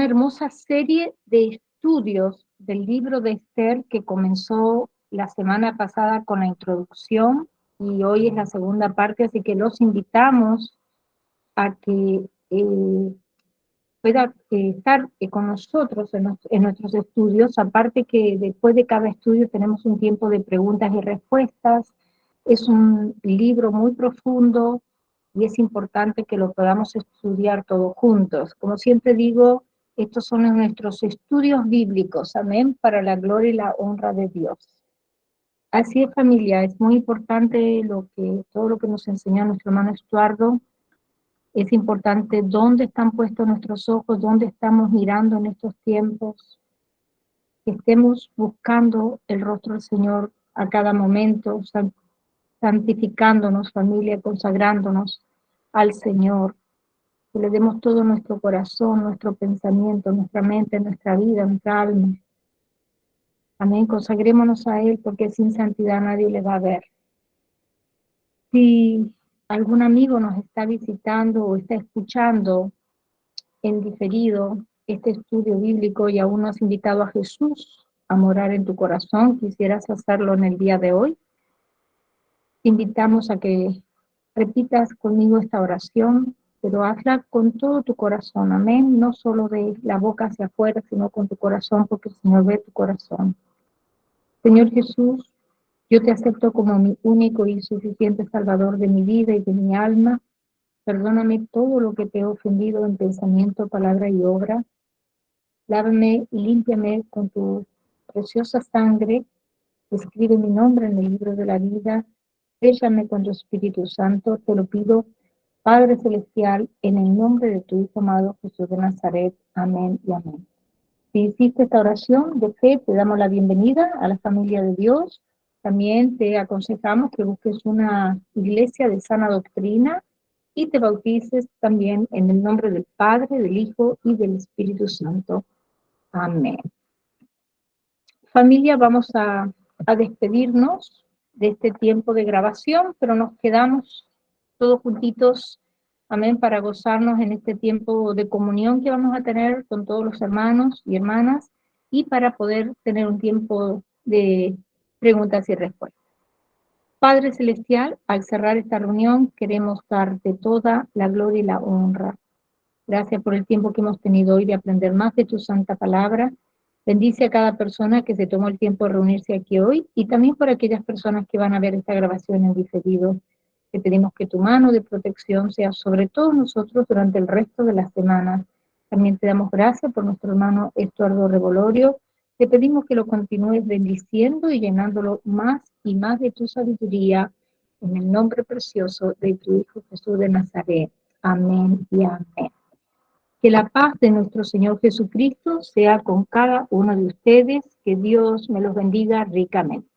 hermosa serie de estudios del libro de Esther que comenzó la semana pasada con la introducción y hoy es la segunda parte, así que los invitamos a que pueda estar con nosotros en nuestros estudios, aparte que después de cada estudio tenemos un tiempo de preguntas y respuestas. Es un libro muy profundo y es importante que lo podamos estudiar todos juntos. Como siempre digo, estos son nuestros estudios bíblicos, amén, para la gloria y la honra de Dios. Así es, familia, es muy importante todo lo que nos enseñó nuestro hermano Estuardo. Es importante dónde están puestos nuestros ojos, dónde estamos mirando en estos tiempos, que estemos buscando el rostro del Señor a cada momento, santificándonos, familia, consagrándonos al Señor, que le demos todo nuestro corazón, nuestro pensamiento, nuestra mente, nuestra vida, nuestra alma. Amén, consagrémonos a Él, porque sin santidad nadie le va a ver. Si algún amigo nos está visitando o está escuchando en diferido este estudio bíblico y aún no has invitado a Jesús a morar en tu corazón, quisieras hacerlo en el día de hoy, te invitamos a que repitas conmigo esta oración, pero hazla con todo tu corazón, amén, no solo de la boca hacia afuera, sino con tu corazón, porque el Señor ve tu corazón. Señor Jesús, yo te acepto como mi único y suficiente Salvador de mi vida y de mi alma. Perdóname todo lo que te he ofendido en pensamiento, palabra y obra. Lávame y límpiame con tu preciosa sangre. Escribe mi nombre en el libro de la vida. Séllame con tu Espíritu Santo. Te lo pido, Padre Celestial, en el nombre de tu Hijo amado Jesús de Nazaret. Amén y amén. Si hiciste esta oración de fe, te damos la bienvenida a la familia de Dios. También te aconsejamos que busques una iglesia de sana doctrina y te bautices también en el nombre del Padre, del Hijo y del Espíritu Santo. Amén. Familia, vamos a despedirnos de este tiempo de grabación, pero nos quedamos todos juntitos, amén, para gozarnos en este tiempo de comunión que vamos a tener con todos los hermanos y hermanas y para poder tener un tiempo de preguntas y respuestas. Padre Celestial, al cerrar esta reunión queremos darte toda la gloria y la honra. Gracias por el tiempo que hemos tenido hoy de aprender más de tu santa palabra. Bendice a cada persona que se tomó el tiempo de reunirse aquí hoy y también por aquellas personas que van a ver esta grabación en diferido. Te pedimos que tu mano de protección sea sobre todos nosotros durante el resto de la semana. También te damos gracias por nuestro hermano Estuardo Revolorio. Te pedimos que lo continúes bendiciendo y llenándolo más y más de tu sabiduría en el nombre precioso de tu Hijo Jesús de Nazaret. Amén y amén. Que la paz de nuestro Señor Jesucristo sea con cada uno de ustedes. Que Dios me los bendiga ricamente.